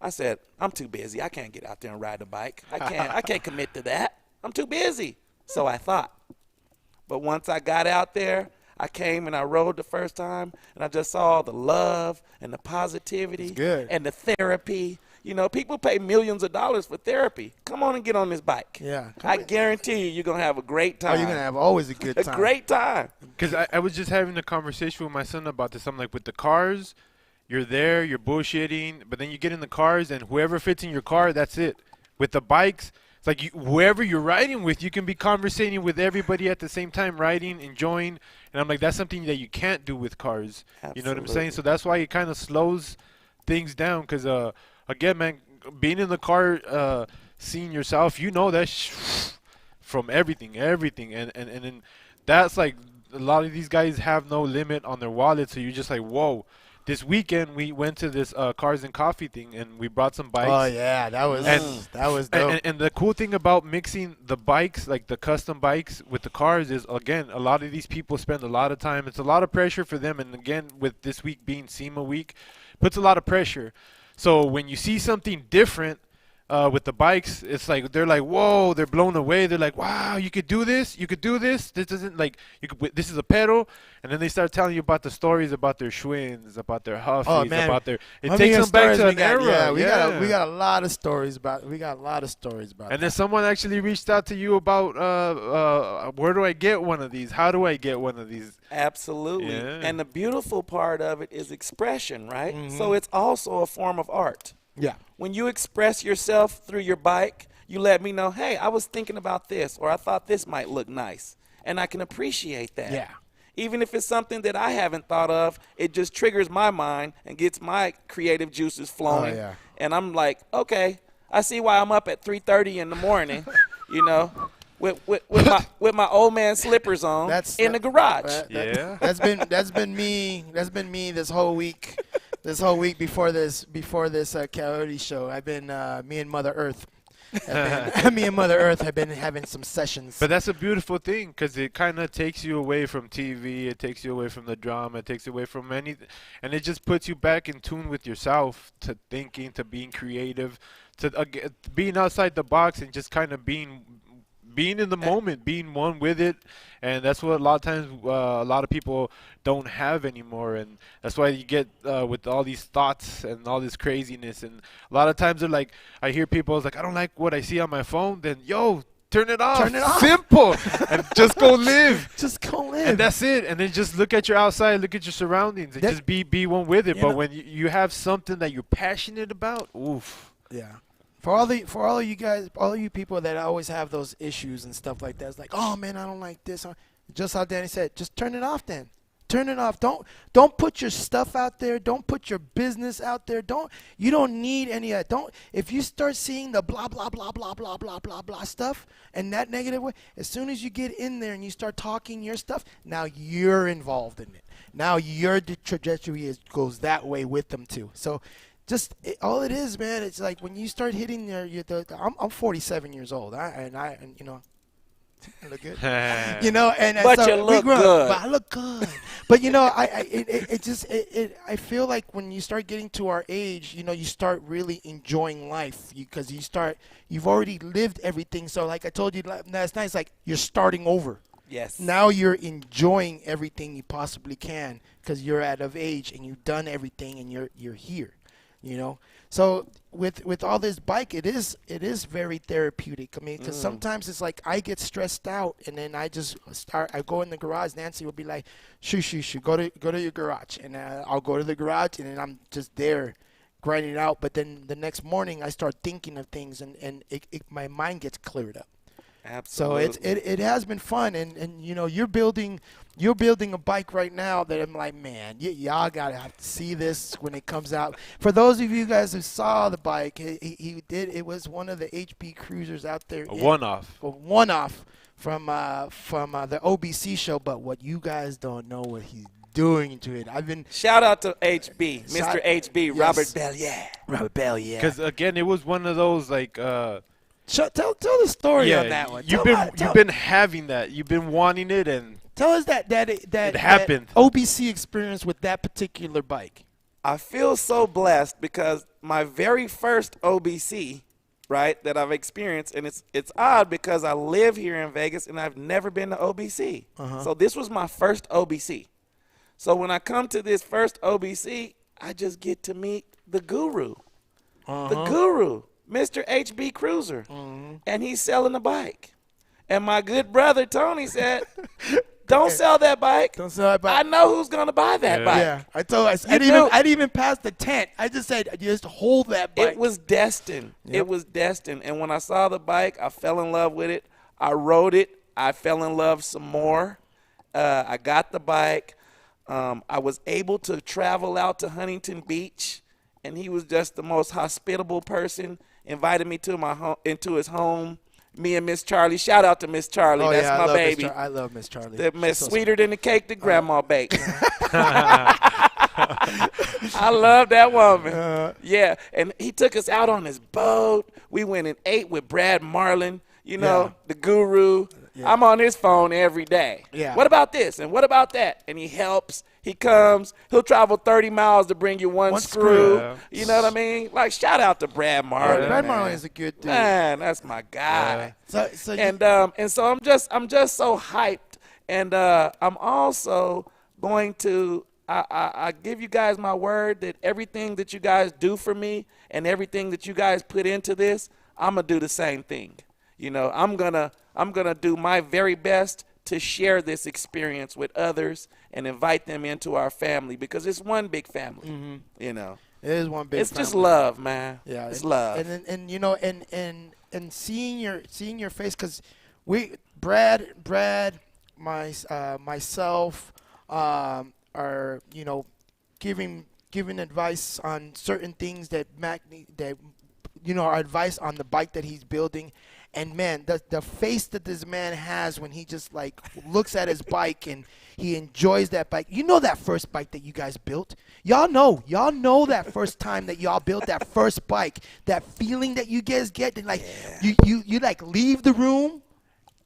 I said, I'm too busy. I can't get out there and ride a bike. I can't commit to that. I'm too busy. So I thought. But once I got out there, I came and I rode the first time, and I just saw the love and the positivity good. and the therapy. You know, people pay millions of dollars for therapy. Come on and get on this bike. Yeah. I guarantee you, you're going to have a great Oh, time. you're going to have always a good a time. great time. Because I was just having a conversation with my son about this. I'm like, with the cars, you're there, you're bullshitting, but then you get in the cars, and whoever fits in your car, that's it. With the bikes, it's like whoever you're riding with, you can be conversating with everybody at the same time, riding, enjoying. And I'm like, that's something that you can't do with cars. Absolutely. You know what I'm saying? So that's why it kind of slows things down. Because, again, man, being in the car, seeing yourself, you know that from everything. And then that's like, a lot of these guys have no limit on their wallet. So you're just like, whoa. This weekend we went to this cars and coffee thing, and we brought some bikes. Oh, yeah. That was dope. And the cool thing about mixing the bikes, like the custom bikes, with the cars is, again, a lot of these people spend a lot of time. It's a lot of pressure for them. And, again, with this week being SEMA week, puts a lot of pressure. So when you see something different with the bikes, it's like they're like, whoa, they're blown away. They're like, wow, you could do this. You could do this. This isn't like this is a pedal. And then they start telling you about the stories about their Schwinn's, about their Huffies, Oh, man. about their. It How takes many them back stories to we an got? era. Yeah, we got a lot of stories about. And that. then someone actually reached out to you about where do I get one of these? How do I get one of these? Absolutely. Yeah. And the beautiful part of it is expression, right? Mm-hmm. So it's also a form of art. Yeah. When you express yourself through your bike, you let me know, hey, I was thinking about this, or I thought this might look nice. And I can appreciate that. Yeah. Even if it's something that I haven't thought of, it just triggers my mind and gets my creative juices flowing. Oh, yeah. And I'm like, okay, I see why I'm up at 3:30 in the morning, you know, with my old man slippers on in the garage. Yeah. That's been me this whole week. This whole week before this Coyote show, I've been me and Mother Earth have been having some sessions. But that's a beautiful thing because it kind of takes you away from TV. It takes you away from the drama. It takes you away from anything. And it just puts you back in tune with yourself, to thinking, to being creative, to being outside the box and just kind of being in the moment, being one with it. And that's what a lot of times a lot of people don't have anymore. And that's why you get with all these thoughts and all this craziness. And a lot of times they're like, I hear people like, I don't like what I see on my phone. Then, yo, turn it off. Turn it off. Simple. And just go live. Just go live. And that's it. And then just look at your outside, look at your surroundings, and just be one with it. But when you have something that you're passionate about, oof. Yeah. For all of you guys, all of you people that always have those issues and stuff like that, it's like, oh man, I don't like this. Just how Danny said, just turn it off then. Turn it off. Don't put your stuff out there. Don't put your business out there. You don't need any of that. If you start seeing the blah blah blah blah blah blah blah blah stuff and that negative way, as soon as you get in there and you start talking your stuff, now you're involved in it. Now your trajectory goes that way with them too. So all it is, man, it's like when you start hitting I'm 47 years old, and you know, I look good, you know, but so you look good. But I look good, but you know, I feel like when you start getting to our age, you know, you start really enjoying life because you've already lived everything. So like I told you last night, it's like you're starting over. Yes. Now you're enjoying everything you possibly can because you're out of age and you've done everything and you're here. you know. So with all this bike, it is very therapeutic. I mean, because sometimes it's like I get stressed out, and then I go in the garage. Nancy will be like, shoo, go to your garage, and I'll go to the garage, and then I'm just there grinding it out. But then the next morning I start thinking of things, and my mind gets cleared up. Absolutely. So it has been fun, and you know, you're building a bike right now that I'm like, man, y'all gotta have to see this when it comes out. For those of you guys who saw the bike, it was one of the HB Cruisers out there. A one-off from the OBC show. But what you guys don't know what he's doing to it. Shout out to HB, Mr. HB, Yes. Robert Bellier. because again, it was one of those like. Tell the story on that one. You've been having that. You've been wanting it, and Tell us that happened. OBC experience with that particular bike. I feel so blessed because my very first OBC, right, that I've experienced, and it's odd because I live here in Vegas and I've never been to OBC. So this was my first OBC. So when I come to this first OBC, I just get to meet the guru. The guru, Mr. HB Cruiser. And he's selling the bike. And my good brother Tony said, don't sell that bike. Don't sell that bike. I know who's going to buy that bike. Yeah, I didn't even pass the tent. I just said, just hold that bike. It was destined. Yep. It was destined. And when I saw the bike, I fell in love with it. I rode it. I fell in love some more. I got the bike. I was able to travel out to Huntington Beach, and he was just the most hospitable person. Invited me to into his home. Me and Miss Charlie. Shout out to Miss Charlie. That's my baby. I love Miss Charlie. She's sweeter than the cake that Grandma baked. I love that woman. Yeah, and he took us out on his boat. We went and ate with Brad Marlin, the guru. Yeah. I'm on his phone every day. Yeah. What about this and what about that? And he helps. He comes. He'll travel 30 miles to bring you one screw. Yeah. You know what I mean? Like, shout out to Brad Marlin. Brad Marlin is a good dude. Man, that's my guy. Yeah. And so I'm just so hyped. And I'm also going to I give you guys my word that everything that you guys do for me and everything that you guys put into this, I'm gonna do the same thing. I'm gonna do my very best to share this experience with others and invite them into our family because it's one big family. It is one big. It's family. just love, man. Yeah, it's love. And seeing your face because Brad, myself, are giving advice on certain things that our advice on the bike that he's building. And man, the face that this man has when he just like looks at his bike and he enjoys that bike. That first bike that you guys built. Y'all know that first time that y'all built that first bike. That feeling that you guys get, and like you like leave the room,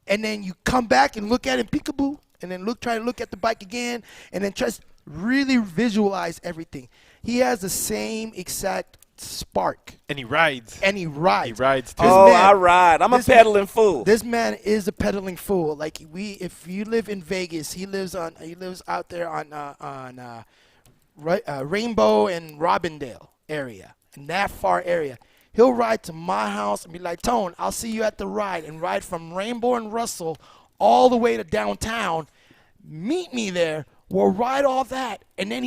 and then you come back and look at it, peekaboo, and then try to look at the bike again, and then just really visualize everything. He has the same exact spark. And he rides. He rides too. I ride. I'm a pedaling fool. This man is a pedaling fool. Like if you live in Vegas, he lives out there on Rainbow and Robindale area, in that far area. He'll ride to my house and be like, Tone, I'll see you at the ride, and ride from Rainbow and Russell all the way to downtown. Meet me there. We'll ride all that, and then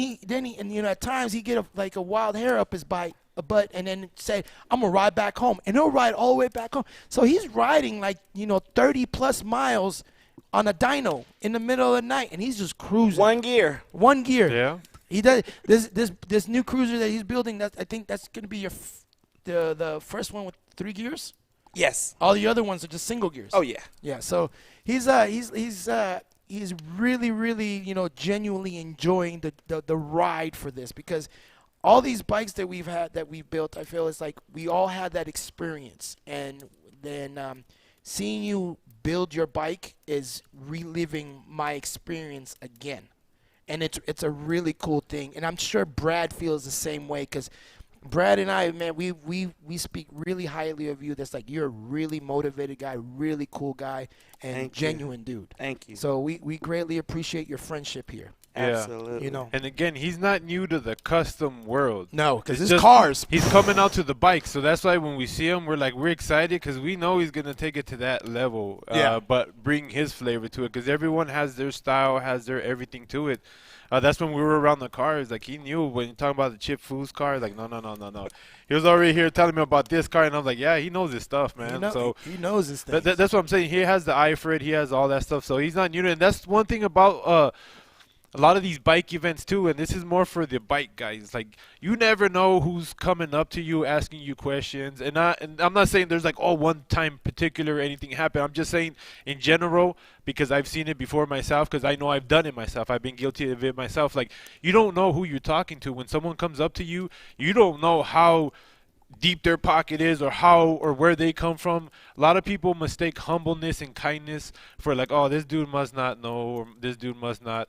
at times he get a wild hair up his butt, and then say, I'm gonna ride back home, and he'll ride all the way back home. So he's riding 30 plus miles on a dyno in the middle of the night, and he's just cruising. One gear. Yeah. He does this new cruiser that he's building. I think that's gonna be the first one with 3 gears. Yes. All the other ones are just single gears. Oh yeah. Yeah. So he's really, really, genuinely enjoying the ride for this, because all these bikes that we've built, I feel it's like we all had that experience, and then seeing you build your bike is reliving my experience again, and it's a really cool thing, and I'm sure Brad feels the same way, because Brad and I, man, we speak really highly of you. That's like, you're a really motivated guy, really cool guy, and genuine dude. Thank you. So we greatly appreciate your friendship here. Absolutely. You know. And again, he's not new to the custom world. No, because It's it's just- cars. He's coming out to the bike, so that's why when we see him, we're excited because we know he's gonna take it to that level. Yeah. But bring his flavor to it because everyone has their style, has their everything to it. That's when we were around the cars. Like he knew when you talking about the Chip Foos car. Like no. He was already here telling me about this car, and I was like, yeah, he knows his stuff, man. So he knows his thing. that's what I'm saying. He has the eye for it. He has all that stuff. So he's not new to it. And that's one thing about a lot of these bike events too, and this is more for the bike guys. Like you never know who's coming up to you asking you questions, and I'm not saying there's like one time particular anything happened. I'm just saying in general because I've seen it before myself because I know I've done it myself. I've been guilty of it myself. Like you don't know who you're talking to when someone comes up to you. You don't know how deep their pocket is or how or where they come from. A lot of people mistake humbleness and kindness for like, oh, this dude must not know or this dude must not.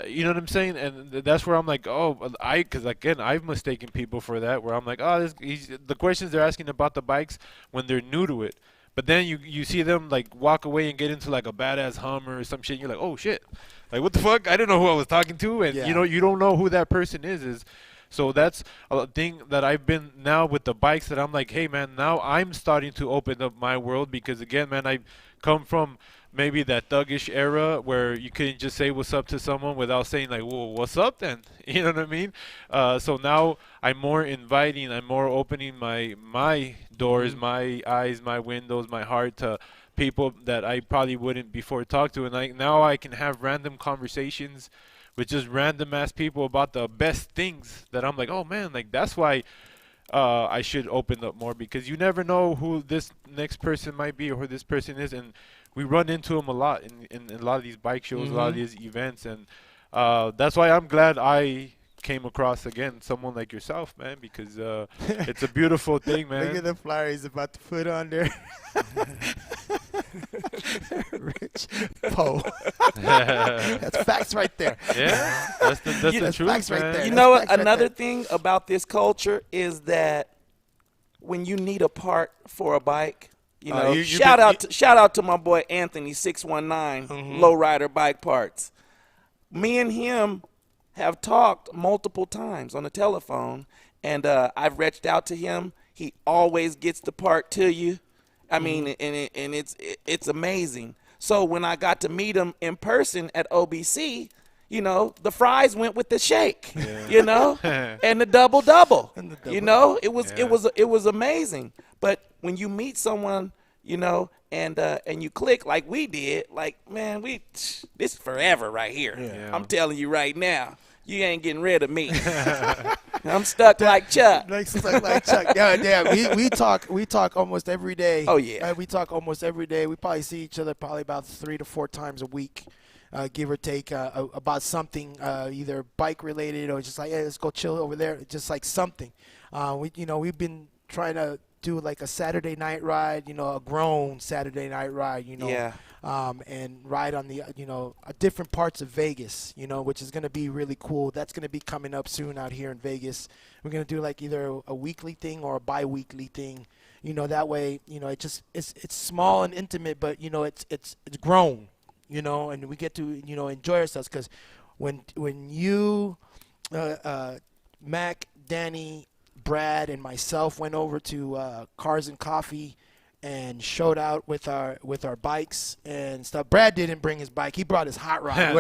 You know what I'm saying? And that's where I'm like, because again, I've mistaken people for that. Where I'm like, the questions they're asking about the bikes when they're new to it. But then you see them like walk away and get into like a badass Hummer or some shit. And you're like, oh shit, like what the fuck? I didn't know who I was talking to, and you don't know who that person is. So that's a thing that I've been now with the bikes that I'm like, hey man, now I'm starting to open up my world because again, man, I come from maybe that thuggish era where you couldn't just say what's up to someone without saying like, well, what's up then? You know what I mean? So now I'm more inviting, I'm more opening my doors, my eyes, my windows, my heart to people that I probably wouldn't before talk to. And now I can have random conversations with just random ass people about the best things that I'm like, oh man, like that's why I should open up more because you never know who this next person might be or who this person is. And we run into them a lot in a lot of these bike shows, a lot of these events. And that's why I'm glad I came across, again, someone like yourself, man, because it's a beautiful thing, man. Look at the flyer he's about to put on there. Rich Poe. That's facts right there. Yeah, that's the truth, facts right man. there. You That's know what? facts right Another there. thing about this culture is that when you need a part for a bike, shout out to my boy Anthony 619 Lowrider Bike Parts. Me and him have talked multiple times on the telephone, and I've reached out to him. He always gets the part to you. I mean, and it's amazing. So when I got to meet him in person at OBC, the fries went with the shake, and the double. It was amazing. But when you meet someone, and you click like we did, like, man, this is forever right here. Yeah. I'm telling you right now, you ain't getting rid of me. I'm stuck like Chuck. Stuck like Chuck. Yeah. We talk almost every day. Oh, yeah. We talk almost every day. We probably see each other probably about 3 to 4 times a week, give or take, about something either bike related or just like, hey, let's go chill over there. Just like something. We've been trying to do like a Saturday night ride, a grown Saturday night ride, Yeah. And ride on the, different parts of Vegas, which is going to be really cool. That's going to be coming up soon out here in Vegas. We're going to do like either a weekly thing or a bi-weekly thing, that way, it's small and intimate, but, it's grown, and we get to, enjoy ourselves because when you, Mac, Danny, Brad, and myself went over to Cars and Coffee and showed out with our bikes and stuff. Brad didn't bring his bike; he brought his hot rod,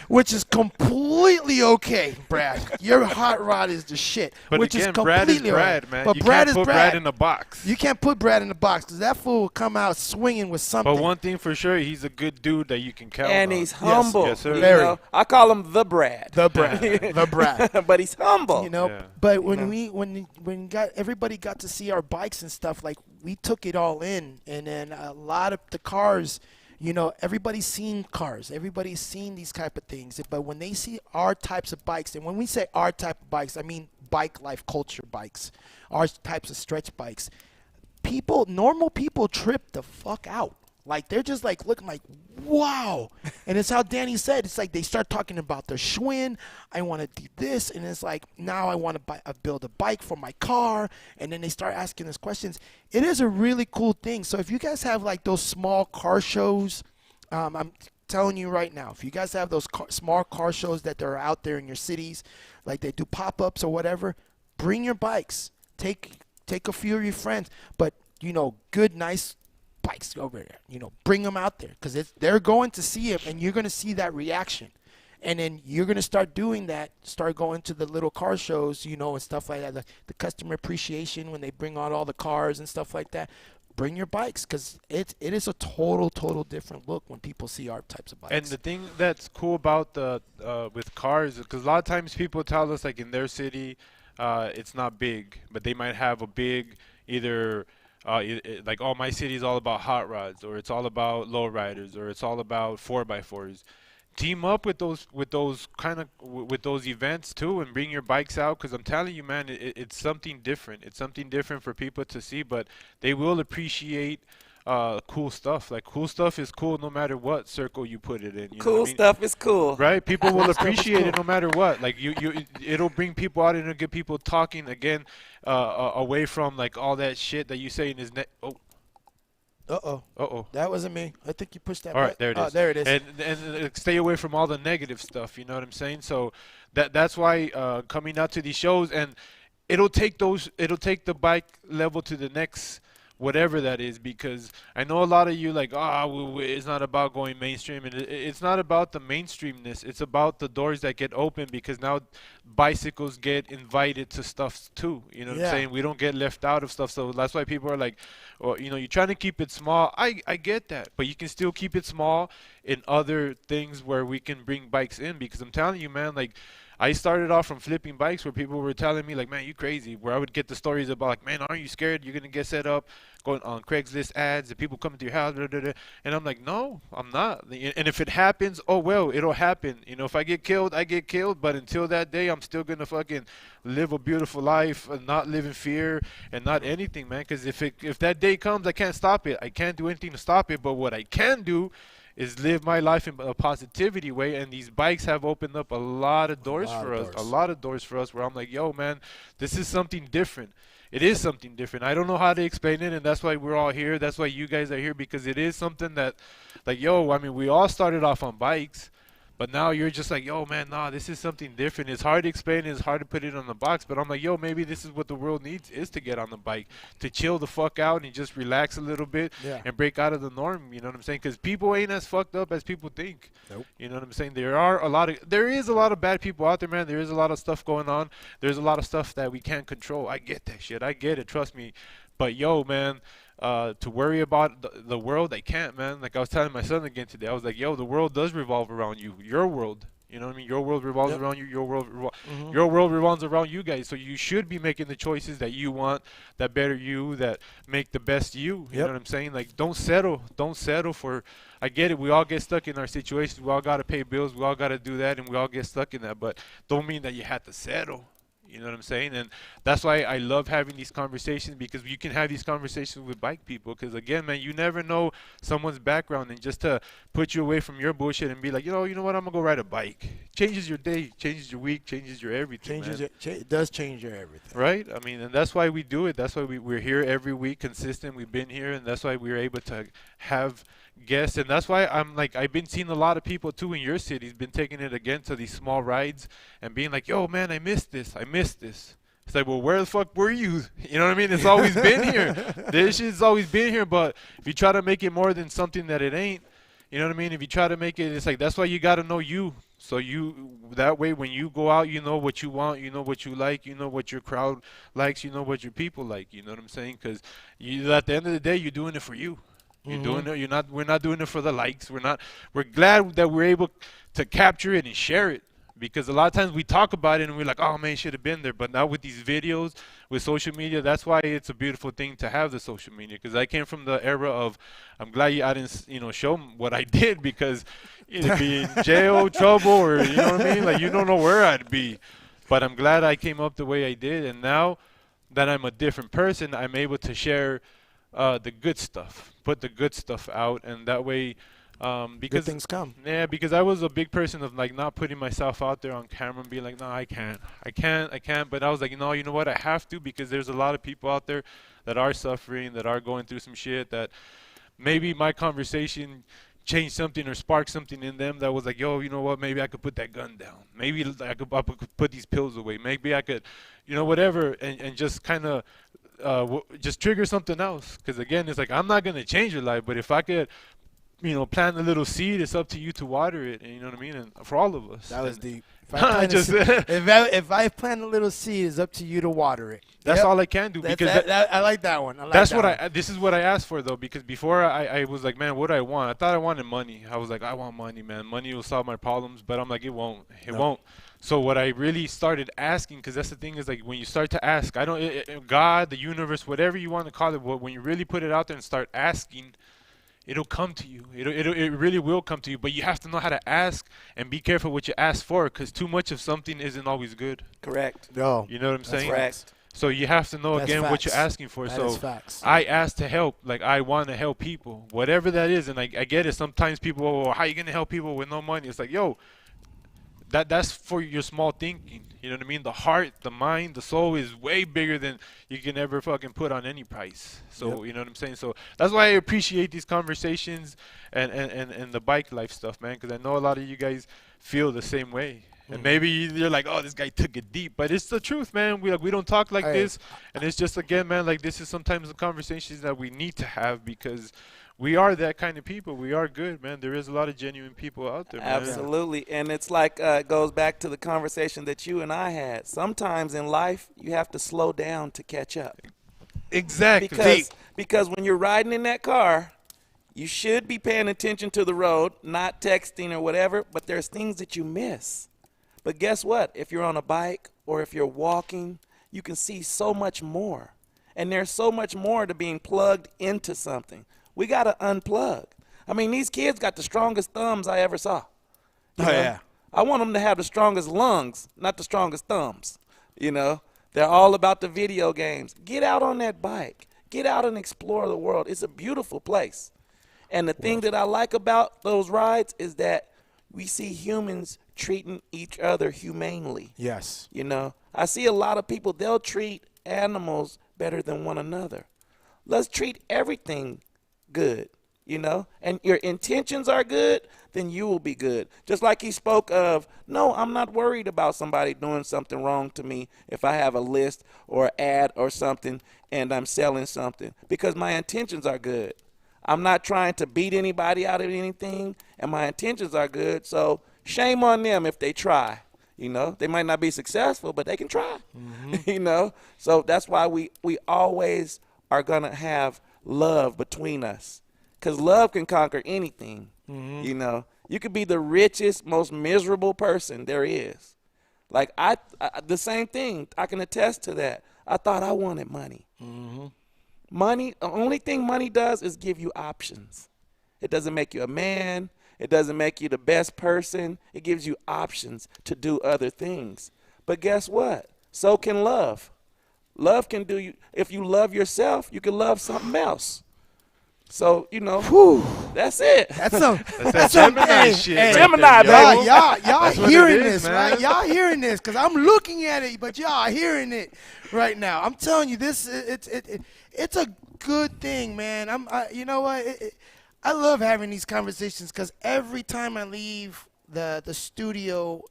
which is completely okay. Brad, your hot rod is the shit. But which again, is completely Brad right. is Brad, man. But You Brad can't is put Brad. Brad in a box. You can't put Brad in the box because that fool will come out swinging with something. But one thing for sure, he's a good dude that you can count And on. he's humble. Yes, sir. Very. I call him the Brad. The Brad. But he's humble. Yeah. But when everybody got to see our bikes and stuff, like we took it all in, and then a lot of the cars, everybody's seen cars, everybody's seen these type of things. But when they see our types of bikes, and when we say our type of bikes, I mean bike life culture bikes, our types of stretch bikes. Normal people trip the fuck out. Like, they're just, like, looking like, wow. And it's how Danny said. It's like they start talking about their Schwinn. I want to do this. And it's like, now I want to build a bike for my car. And then they start asking us questions. It is a really cool thing. So if you guys have, like, those small car shows, I'm telling you right now, if you guys have those small car shows that are out there in your cities, like they do pop-ups or whatever, bring your bikes. Take a few of your friends, but good, nice bikes over there. Bring them out there because they're going to see it, and you're going to see that reaction. And then you're going to start doing that, start going to the little car shows, and stuff like that, the customer appreciation when they bring out all the cars and stuff like that. Bring your bikes because it is a total different look when people see our types of bikes. And the thing that's cool about the with cars, because a lot of times people tell us like in their city, it's not big, but they might have a big either like, oh, my city is all about hot rods, or it's all about low riders, or it's all about 4x4s. Team up with those with those events too, and bring your bikes out, because I'm telling you, man, it's something different. It's something different for people to see, but they will appreciate cool stuff. Like, cool stuff is cool no matter what circle you put it in. Cool stuff is cool, right? People will appreciate it no matter what. Like, it'll bring people out, and it'll get people talking again, away from like all that shit that you say in his neck. Uh-oh. That wasn't me. I think you pushed that All right, button. there it is. There it is. And stay away from all the negative stuff, you know what I'm saying? So that's why coming out to these shows, and it'll take the bike level to the next whatever that is, because I know a lot of you like, it's not about going mainstream, and it's not about the mainstreamness. It's about the doors that get open, because now bicycles get invited to stuff too. You know what I'm saying? We don't get left out of stuff. So that's why people are like, well, you're trying to keep it small. I get that, but you can still keep it small in other things where we can bring bikes in, because I'm telling you, man, like, I started off from flipping bikes where people were telling me like, man, you crazy. Where I would get the stories about like, man, aren't you scared you're going to get set up going on Craigslist ads and people coming to your house, blah, blah, blah. And I'm like, no, I'm not. And if it happens, oh, well, it'll happen. If I get killed, I get killed. But until that day, I'm still going to fucking live a beautiful life and not live in fear and not anything, man. Because if that day comes, I can't stop it. I can't do anything to stop it. But what I can do is live my life in a positivity way, and these bikes have opened up a lot of doors for us where I'm like, yo, man, this is something different. It is something different. I don't know how to explain it, and that's why we're all here. That's why you guys are here, because it is something that, like, yo, I mean, we all started off on bikes, but now you're just like, yo, man, nah, this is something different. It's hard to explain. It's hard to put it on the box. But I'm like, yo, maybe this is what the world needs, is to get on the bike, to chill the fuck out and just relax a little bit and break out of the norm. You know what I'm saying? Because people ain't as fucked up as people think. Nope. You know what I'm saying? There is a lot of bad people out there, man. There is a lot of stuff going on. There's a lot of stuff that we can't control. I get that shit. I get it. Trust me. But, yo, man, to worry about the world, I can't, man. Like I was telling my son again today, I was like, yo, the world does revolve around you. Your world. You know what I mean? Your world revolves around you. Your world revolves around you guys. So you should be making the choices that you want, that better you, that make the best you. You know what I'm saying? Like, don't settle. Don't settle for. I get it. We all get stuck in our situations. We all got to pay bills. We all got to do that, and we all get stuck in that. But don't mean that you have to settle. You know what I'm saying? And that's why I love having these conversations, because you can have these conversations with bike people. Because, again, man, you never know someone's background. And just to put you away from your bullshit and be like, you know what, I'm going to go ride a bike. Changes your day, changes your week, changes your everything, It does change your everything. Right? I mean, and that's why we do it. That's why we're here every week, consistent. We've been here, and that's why we're able to have guests. And that's why I've been seeing a lot of people, too, in your cities, been taking it again to these small rides and being like, yo, man, I missed this. It's like, well, where the fuck were you? You know what I mean? It's always been here. This shit's always been here. But if you try to make it more than something that it ain't, you know what I mean? If you try to make it, it's like, that's why you got to know you. So that way, when you go out, you know what you want, you know what you like, you know what your crowd likes, you know what your people like. You know what I'm saying? Because at the end of the day, you're doing it for you. You're doing it. We're not doing it for the likes. We're glad that we're able to capture it and share it. Because a lot of times we talk about it and we're like, oh, man, should have been there. But now with these videos, with social media, that's why it's a beautiful thing to have the social media. Because I came from the era of, I'm glad I didn't, show what I did, because it'd be in jail, trouble, or, you know what I mean? Like, you don't know where I'd be. But I'm glad I came up the way I did. And now that I'm a different person, I'm able to share the good stuff, put the good stuff out. And that way, because good things come. Yeah, because I was a big person of like not putting myself out there on camera and being like, no, I can't. But I was like, no, you know what? I have to, because there's a lot of people out there that are suffering, that are going through some shit, that maybe my conversation change something or spark something in them that was like, yo, you know what? Maybe I could put that gun down. Maybe I could put these pills away. Maybe I could, whatever, and just kind of just trigger something else. Because again, it's like I'm not gonna change your life, but if I could, plant a little seed, it's up to you to water it. And you know what I mean? And for all of us. That was deep. If I plant a little seed, it's up to you to water it. That's all I can do, because I like that one. This is what I asked for, though, because before I was like, man, what do I want? I thought I wanted money. I was like, I want money, man. Money will solve my problems, but I'm like, it won't. It won't. So what I really started asking, because that's the thing, is like when you start to ask, God, the universe, whatever you want to call it, but when you really put it out there and start asking, it'll come to you. It really will come to you, but you have to know how to ask and be careful what you ask for, because too much of something isn't always good. Correct. No. You know what I'm saying? Correct. So you have to know, again, what you're asking for. That so is facts. I ask to help. Like, I want to help people, whatever that is. And I get it. Sometimes people, well, how are you going to help people with no money? It's like, yo, that's for your small thinking. You know what I mean? The heart, the mind, the soul is way bigger than you can ever fucking put on any price. So, you know what I'm saying? So that's why I appreciate these conversations and the bike life stuff, man, because I know a lot of you guys feel the same way. And maybe you're like, oh, this guy took it deep. But it's the truth, man. We don't talk like this. And it's just, again, man, like this is sometimes the conversations that we need to have, because we are that kind of people. We are good, man. There is a lot of genuine people out there, man. Absolutely. And it's like it goes back to the conversation that you and I had. Sometimes in life, you have to slow down to catch up. Exactly. Because when you're riding in that car, you should be paying attention to the road, not texting or whatever, but there's things that you miss. But guess what? If you're on a bike or if you're walking, you can see so much more. And there's so much more to being plugged into something. We got to unplug. I mean, these kids got the strongest thumbs I ever saw. You know? Yeah. I want them to have the strongest lungs, not the strongest thumbs. They're all about the video games. Get out on that bike. Get out and explore the world. It's a beautiful place. And the thing that I like about those rides is that we see humans treating each other humanely. Yes. I see a lot of people, they'll treat animals better than one another. Let's treat everything good, and your intentions are good, then you will be good. Just like he spoke of, no, I'm not worried about somebody doing something wrong to me if I have a list or ad or something and I'm selling something, because my intentions are good. I'm not trying to beat anybody out of anything, and my intentions are good. So shame on them if they try. They might not be successful, but they can try. So that's why we always are going to have love between us, because love can conquer anything. You could be the richest, most miserable person there is. Like I the same thing. I can attest to that. I thought I wanted money. Money, the only thing money does is give you options. It doesn't make you a man. It doesn't make you the best person. It gives you options to do other things. But guess what? So can love. Love can do you. If you love yourself, you can love something else. So, that's it. That's some Gemini shit. Hey, Gemini, baby. Y'all hearing this, right? Y'all hearing this, because I'm looking at it, but y'all hearing it right now. I'm telling you, this it's a good thing, man. You know what? I love having these conversations, because every time I leave the studio,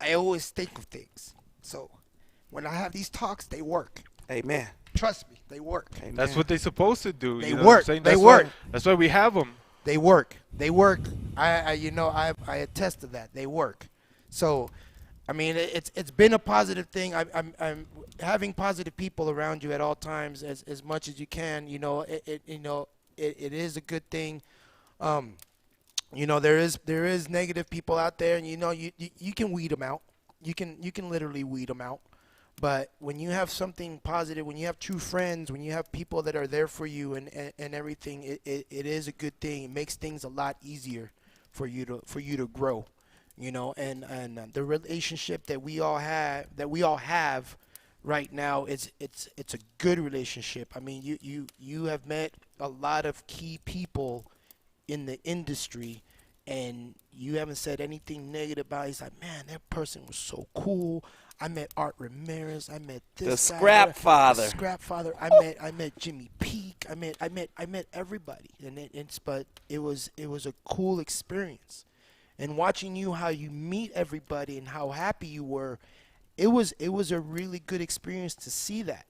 I always think of things. So when I have these talks, they work. Amen. Trust me, they work. Amen. That's what they're supposed to do. They you know work. What I'm saying? They work. That's why we have them. They work. They work. I attest to that. They work. So, I mean, it's been a positive thing. I'm having positive people around you at all times as much as you can. It is a good thing. There is negative people out there, and you can weed them out. You can literally weed them out. But when you have something positive, when you have true friends, when you have people that are there for you and everything, it is a good thing. It makes things a lot easier for you to grow, and the relationship that we all have right now, it's a good relationship. I mean, you have met a lot of key people in the industry, and you haven't said anything negative about it. He's like, man, that person was so cool. I met Art Ramirez. I met this the Scrap Father. The Scrap Father. I met Jimmy Peak. like I met everybody, and but it was a cool experience, and watching you how you meet everybody and how happy you were, it was a really good experience to see that,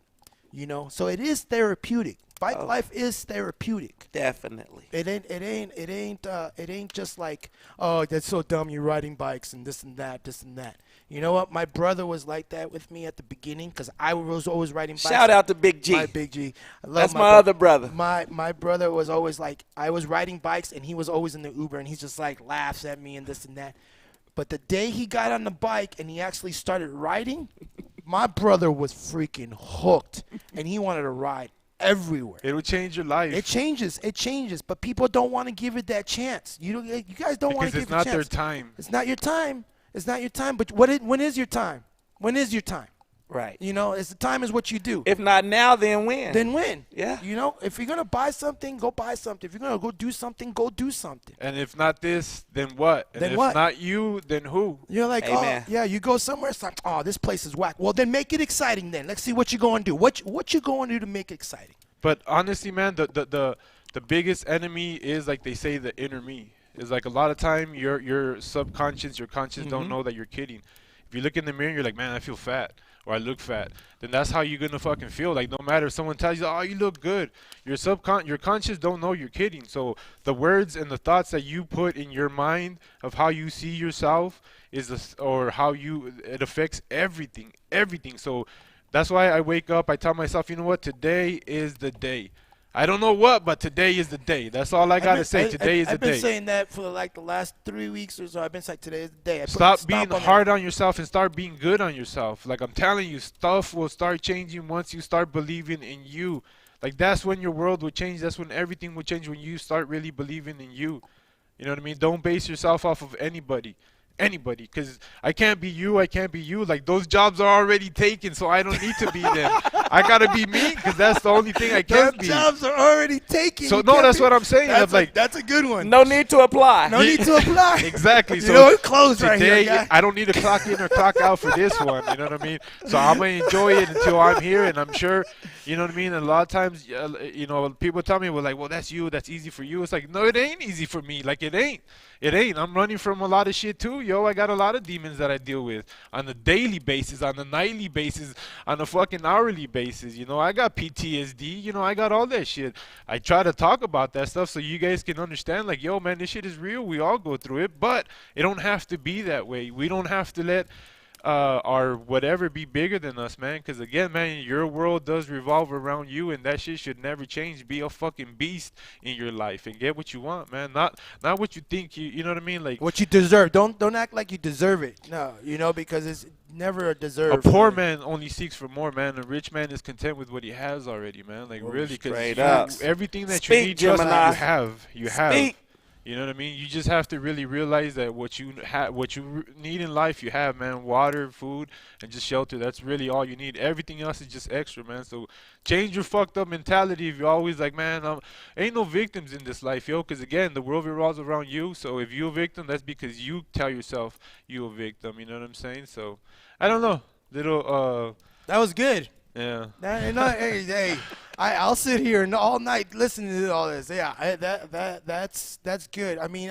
you know. So it is therapeutic. Bike life is therapeutic. Definitely. It ain't just like, oh, that's so dumb, you're riding bikes and this and that. You know what? My brother was like that with me at the beginning because I was always riding bikes. Shout out to Big G. My Big G. I love That's my my other brother. My brother was always like, I was riding bikes and he was always in the Uber and he's just like laughs at me and this and that. But the day he got on the bike and he actually started riding, my brother was freaking hooked and he wanted to ride everywhere. It would change your life. It changes, but people don't want to give it that chance. You guys don't want to give it a chance. Because it's not their time. It's not your time. It's not your time. But when is your time? When is your time? Right. You know, the time is what you do. If not now, then when? Then when? Yeah. You know, if you're gonna buy something, go buy something. If you're gonna go do something, go do something. And if not this, then what? And Then if what? not you, then who? You're like, Amen. oh, yeah, you go somewhere, it's like, oh, this place is whack. Well, then make it exciting then. Let's see what you're going to do. What you going to do to make it exciting? But honestly, man, the biggest enemy is, like they say, the inner me. It's like a lot of time your subconscious, your conscious don't know that you're kidding. If you look in the mirror, you're like, man, I feel fat, or I look fat. Then that's how you're gonna fucking feel. Like no matter if someone tells you, oh, you look good, your conscious don't know you're kidding. So the words and the thoughts that you put in your mind of how you see yourself or how it affects everything. So that's why I wake up. I tell myself, you know what? Today is the day. I don't know what, but today is the day. That's all I gotta say. Today is the day. I've been saying that for like the last 3 weeks or so. I've been saying today is the day. Stop being hard on yourself and start being good on yourself. Like I'm telling you, stuff will start changing once you start believing in you. Like that's when your world will change. That's when everything will change, when you start really believing in you. You know what I mean? Don't base yourself off of anybody, because I can't be you. Like those jobs are already taken, so I don't need to be them. I gotta be me, because that's the only thing I can be. Those jobs are already taken. So no, that's what I'm saying. That's a good one. No need to apply. No need to apply. Exactly. You So know, it's closed today, right here, guy. I don't need to clock in or clock out for this one. You know what I mean? So I'm gonna enjoy it until I'm here, and I'm sure, you know what I mean. And a lot of times, you know, people tell me, well, like, well, that's you. That's easy for you. It's like, no, it ain't easy for me. Like it ain't. I'm running from a lot of shit too, yo. I got a lot of demons that I deal with on a daily basis, on a nightly basis, on a fucking hourly basis. You know, I got PTSD. You know, I got all that shit. I try to talk about that stuff so you guys can understand, like, yo, man, this shit is real. We all go through it, but it don't have to be that way. We don't have to let our whatever be bigger than us, man. Because again, man, your world does revolve around you, and that shit should never change. Be a fucking beast in your life and get what you want, man. Not what you think you know what I mean? Like What you deserve. Don't act like you deserve it. No, you know, because it's never a deserve. a poor man only seeks for more, man. A rich man is content with what he has already, man. Like really, straight because up. everything that Speak, you need, just Gemini. you have. Speak. You know what I mean? You just have to really realize that what you need in life, you have, man. Water, food, and just shelter. That's really all you need. Everything else is just extra, man. So change your fucked up mentality. If you're always like, man, ain't no victims in this life, yo. Because again, the world revolves around you. So if you're a victim, that's because you tell yourself you're a victim. You know what I'm saying? So I don't know. That was good. Yeah. Hey, I'll sit here and all night listening to all this. Yeah, that's good. I mean,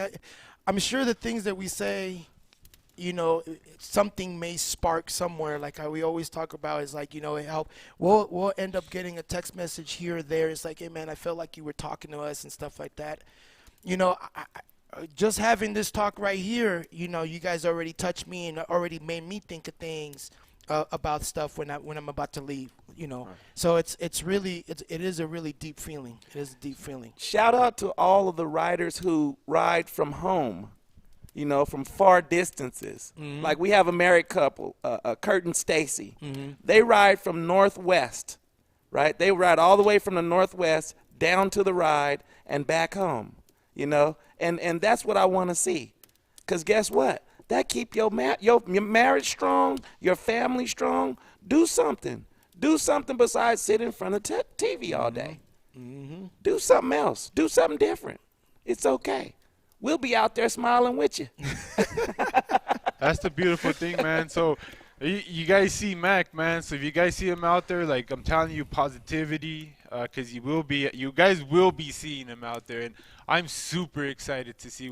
I'm sure the things that we say, you know, something may spark somewhere. Like how we always talk about is like, you know, it help. We'll end up getting a text message here or there. It's like, hey man, I felt like you were talking to us and stuff like that. You know, just having this talk right here, you know, you guys already touched me and already made me think of things about stuff when I'm about to leave, you know. Right. So it is a really deep feeling. It is a deep feeling. Shout out to all of the riders who ride from home, you know, from far distances. Mm-hmm. Like we have a married couple, Kurt and Stacy. Mm-hmm. They ride from Northwest, right? They ride all the way from the Northwest down to the ride and back home, you know. And that's what I want to see, because guess what? That keep your marriage strong, your family strong. Do something. Do something besides sit in front of TV all day. Mm-hmm. Do something else. Do something different. It's okay. We'll be out there smiling with you. That's the beautiful thing, man. So You guys see Mac, man. So if you guys see him out there, like I'm telling you, positivity, because you guys will be seeing him out there, and I'm super excited to see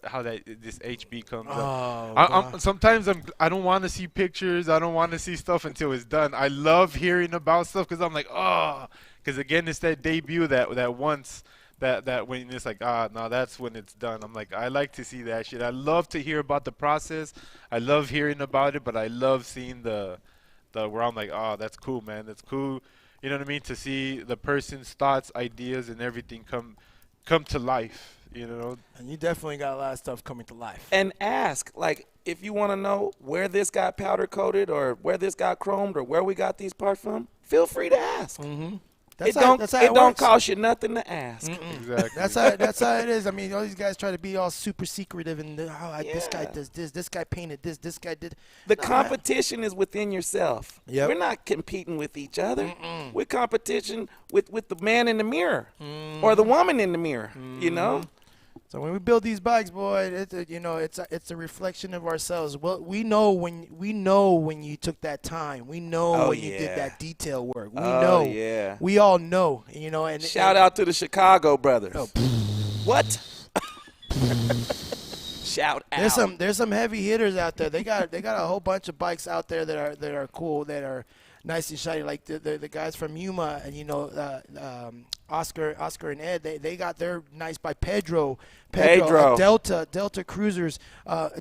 how this HB comes up. Sometimes I don't want to see pictures. I don't want to see stuff until it's done. I love hearing about stuff because I'm like, because again, it's that debut that once. That when it's like, no, that's when it's done. I'm like, I like to see that shit. I love to hear about the process. I love hearing about it, but I love seeing the where I'm like, that's cool, man. That's cool. You know what I mean? To see the person's thoughts, ideas, and everything come to life. You know. And you definitely got a lot of stuff coming to life. And ask, like, if you want to know where this got powder coated or where this got chromed or where we got these parts from, feel free to ask. Mm-hmm. It don't cost you nothing to ask. Exactly. That's how it is. I mean, all these guys try to be all super secretive and this guy does this guy painted this guy did. The competition is within yourself. Yep. We're not competing with each other. We're competition with the man in the mirror or the woman in the mirror. You know. So when we build these bikes, boy, it's a reflection of ourselves. Well, we know when you took that time. We know when you did that detail work. We know. Yeah. We all know. And shout out to the Chicago brothers. What? Shout out. There's some heavy hitters out there. They got a whole bunch of bikes out there that are cool, that are nice and shiny, like the guys from Yuma and Oscar and Ed. They got their nice by Pedro Delta Cruisers.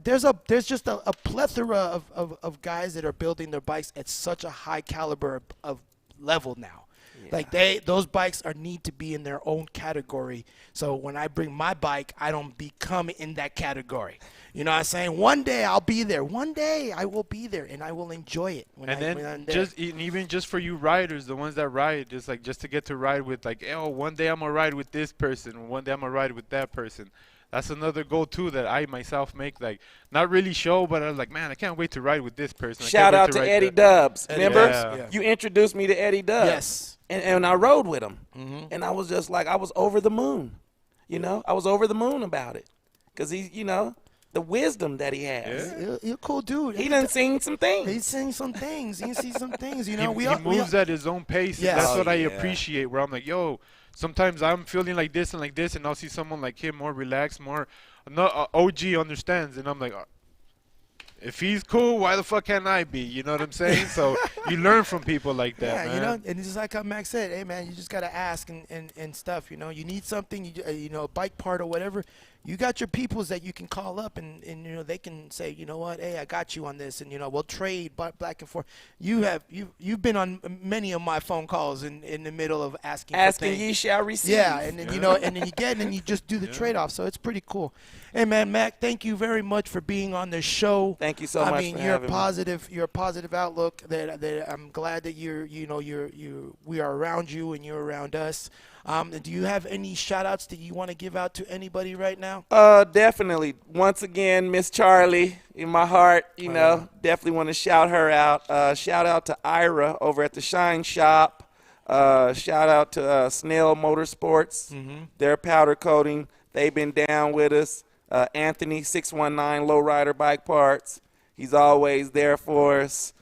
There's just a plethora of guys that are building their bikes at such a high caliber of level now. Yeah. Like those bikes need to be in their own category. So when I bring my bike, I don't become in that category. You know what I'm saying? One day I'll be there. One day I will be there, and I will enjoy it. When I'm there. Even just for you riders, the ones that ride, just to get to ride with, like, one day I'm gonna ride with this person, one day I'm gonna ride with that person. That's another goal too that I myself make, like, not really show, but I'm like, man, I can't wait to ride with this person. Shout out to Eddie Dubs. Remember? Yeah. You introduced me to Eddie Dubs. Yes. And I rode with him. And I was just like, I was over the moon. You know? I was over the moon about it. Because he's, the wisdom that he has. Yeah. He's a cool dude. He done seen some things. He's seen some things. He sees some things. He moves at his own pace. Yes. That's what I appreciate, where I'm like, sometimes I'm feeling like this, and I'll see someone like him more relaxed, more OG understands, and I'm like, if he's cool, why the fuck can't I be? You know what I'm saying? So you learn from people like that, man. And just like how Max said, hey, man, you just got to ask and stuff. You need something, a bike part or whatever. You got your peoples that you can call up and they can say, you know what, hey, I got you on this, and we'll trade back and forth. You've been on many of my phone calls in the middle of asking for things. Ye shall receive. Yeah, and then and then you get and you just do the trade off. So it's pretty cool. Hey man, Mac, thank you very much for being on the show. Thank you so much. I mean, you're a positive outlook that I'm glad that we are around you and you're around us. Do you have any shout-outs that you want to give out to anybody right now? Definitely. Once again, Miss Charlie in my heart, definitely want to shout her out. Shout out to Ira over at the Shine Shop. Shout out to Snell Motorsports. Their powder coating. They've been down with us. Anthony, 619 Lowrider Bike Parts. He's always there for us.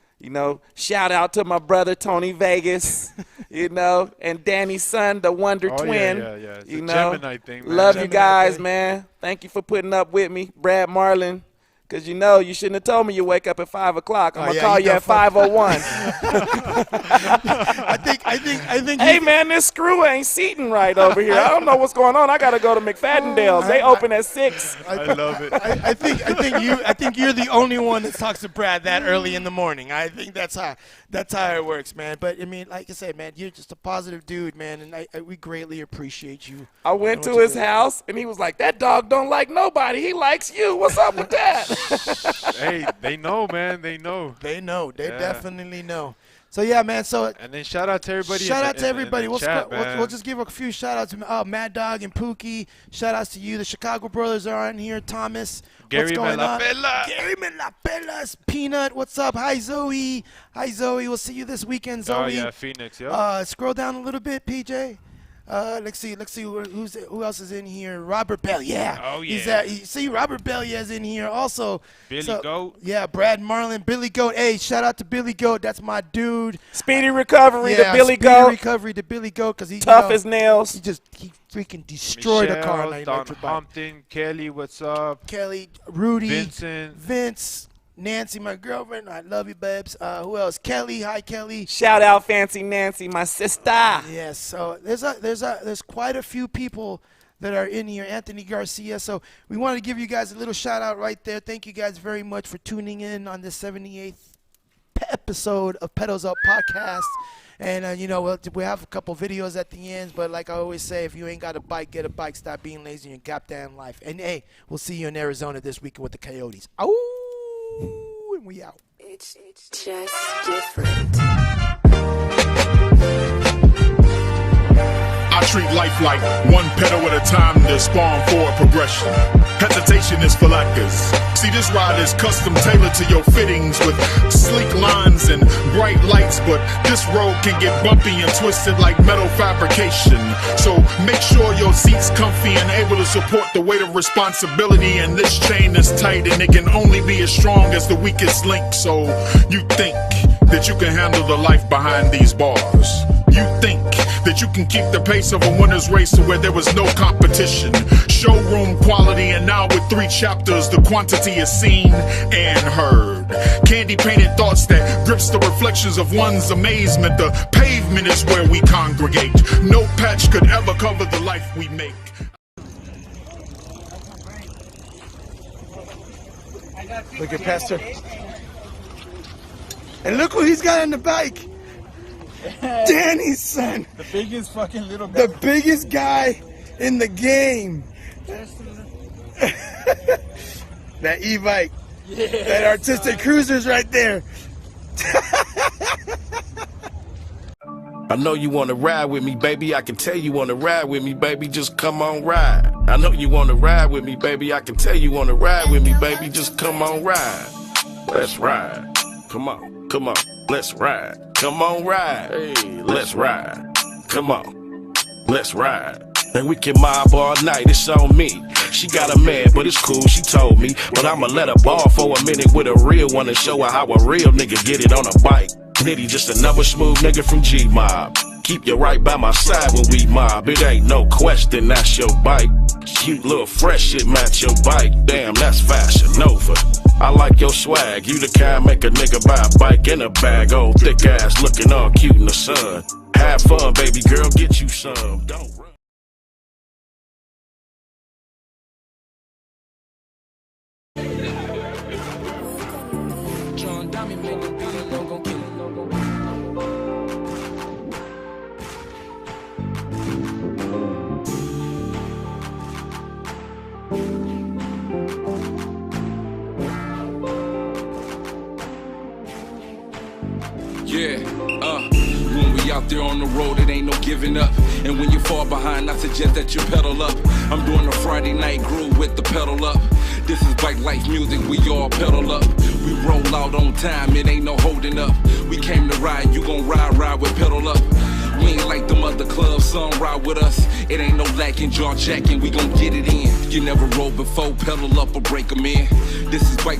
Shout out to my brother Tony Vegas, and Danny's son, the Wonder Twin. Yeah. It's a Gemini thing, man. Love you guys, man. Thank you for putting up with me. Brad Marlin, because you shouldn't have told me you wake up at 5 o'clock. I'm gonna call you at 5:01. I think. Hey man, this screw ain't seating right over here. I don't know what's going on. I gotta go to McFadden's. They open at 6. I love it. I think you're the only one that talks to Brad that early in the morning. I think that's how it works, man. But I mean, like I said, man, you're just a positive dude, man, and we greatly appreciate you. I went to his house and he was like, "That dog don't like nobody. He likes you. What's up with that?" Hey, they know, man. They know. They definitely know. So yeah, man. And then shout out to everybody. Shout out to everybody. In the chat, we'll just give a few shout outs to Mad Dog and Pookie. Shout outs to you. The Chicago brothers are on here. Thomas. Gary what's going on? Gary Melapelas. Peanut. What's up? Hi Zoe. We'll see you this weekend, Zoe. Oh yeah, Phoenix. Yeah. Scroll down a little bit, PJ. Let's see who else is in here. Robert Bell, yeah. Oh, yeah. See, Robert Bell is in here also. Billy Goat. Yeah, Brad Marlin, Billy Goat. Hey, shout out to Billy Goat. That's my dude. Speedy recovery Yeah, to Billy speedy Goat. recovery to Billy Goat because he Tough as nails. He freaking destroyed a car on that Don electric bike. Hampton, Kelly, what's up? Kelly, Rudy, Vincent. Vince, Nancy, my girlfriend. I love you, babes. Who else? Kelly. Hi, Kelly. Shout out Fancy Nancy, my sister. Yes. So there's quite a few people that are in here. Anthony Garcia. So we want to give you guys a little shout out right there. Thank you guys very much for tuning in on this 78th episode of Pedals Up Podcast. And, we have a couple videos at the end, but like I always say, if you ain't got a bike, get a bike. Stop being lazy in your goddamn life. And, hey, we'll see you in Arizona this weekend with the Coyotes. Ow! And we out. It's just different. I treat life like one pedal at a time to spawn forward progression. Hesitation is for lackers. See, this ride is custom tailored to your fittings with sleek lines and bright lights, but this road can get bumpy and twisted like metal fabrication. So make sure your seat's comfy and able to support the weight of responsibility, and this chain is tight and it can only be as strong as the weakest link. So you think that you can handle the life behind these bars. You think that you can keep the pace of a winner's race to where there was no competition. Showroom quality, and now with 3 chapters, the quantity is seen and heard. Candy painted thoughts that grips the reflections of one's amazement. The pavement is where we congregate. No patch could ever cover the life we make. Look at Pastor. And look what he's got on the bike. Danny's son. The biggest fucking little guy. The biggest guy in the game. That e-bike. Yeah. That artistic cruiser's right there. I know you wanna ride with me, baby. I can tell you wanna ride with me, baby. Just come on ride. I know you wanna ride with me, baby. I can tell you wanna ride with me, baby. Just come on ride. Let's ride. Come on, come on. Let's ride. Come on ride. Hey, let's ride. Come on. Let's ride. And we can mob all night. It's on me. She got a man, but it's cool, she told me. But I'ma let her ball for a minute with a real one and show her how a real nigga get it on a bike. Nitty just another smooth nigga from G-Mob. Keep you right by my side when we mob. It ain't no question, that's your bike. Cute little fresh shit match your bike. Damn, that's Fashion Nova. I like your swag. You the kind make a nigga buy a bike in a bag. Old thick ass looking all cute in the sun. Have fun, baby girl, get you some. Don't run. When we out there on the road, it ain't no giving up. And when you fall behind, I suggest that you pedal up. I'm doing a Friday night groove with the pedal up. This is bike life music, we all pedal up. We roll out on time, it ain't no holding up. We came to ride, you gon' ride with pedal up. We ain't like them other clubs, some ride with us. It ain't no lacking, jaw jacking, we gon' get it in. You never rode before, pedal up or break 'em in. This is bike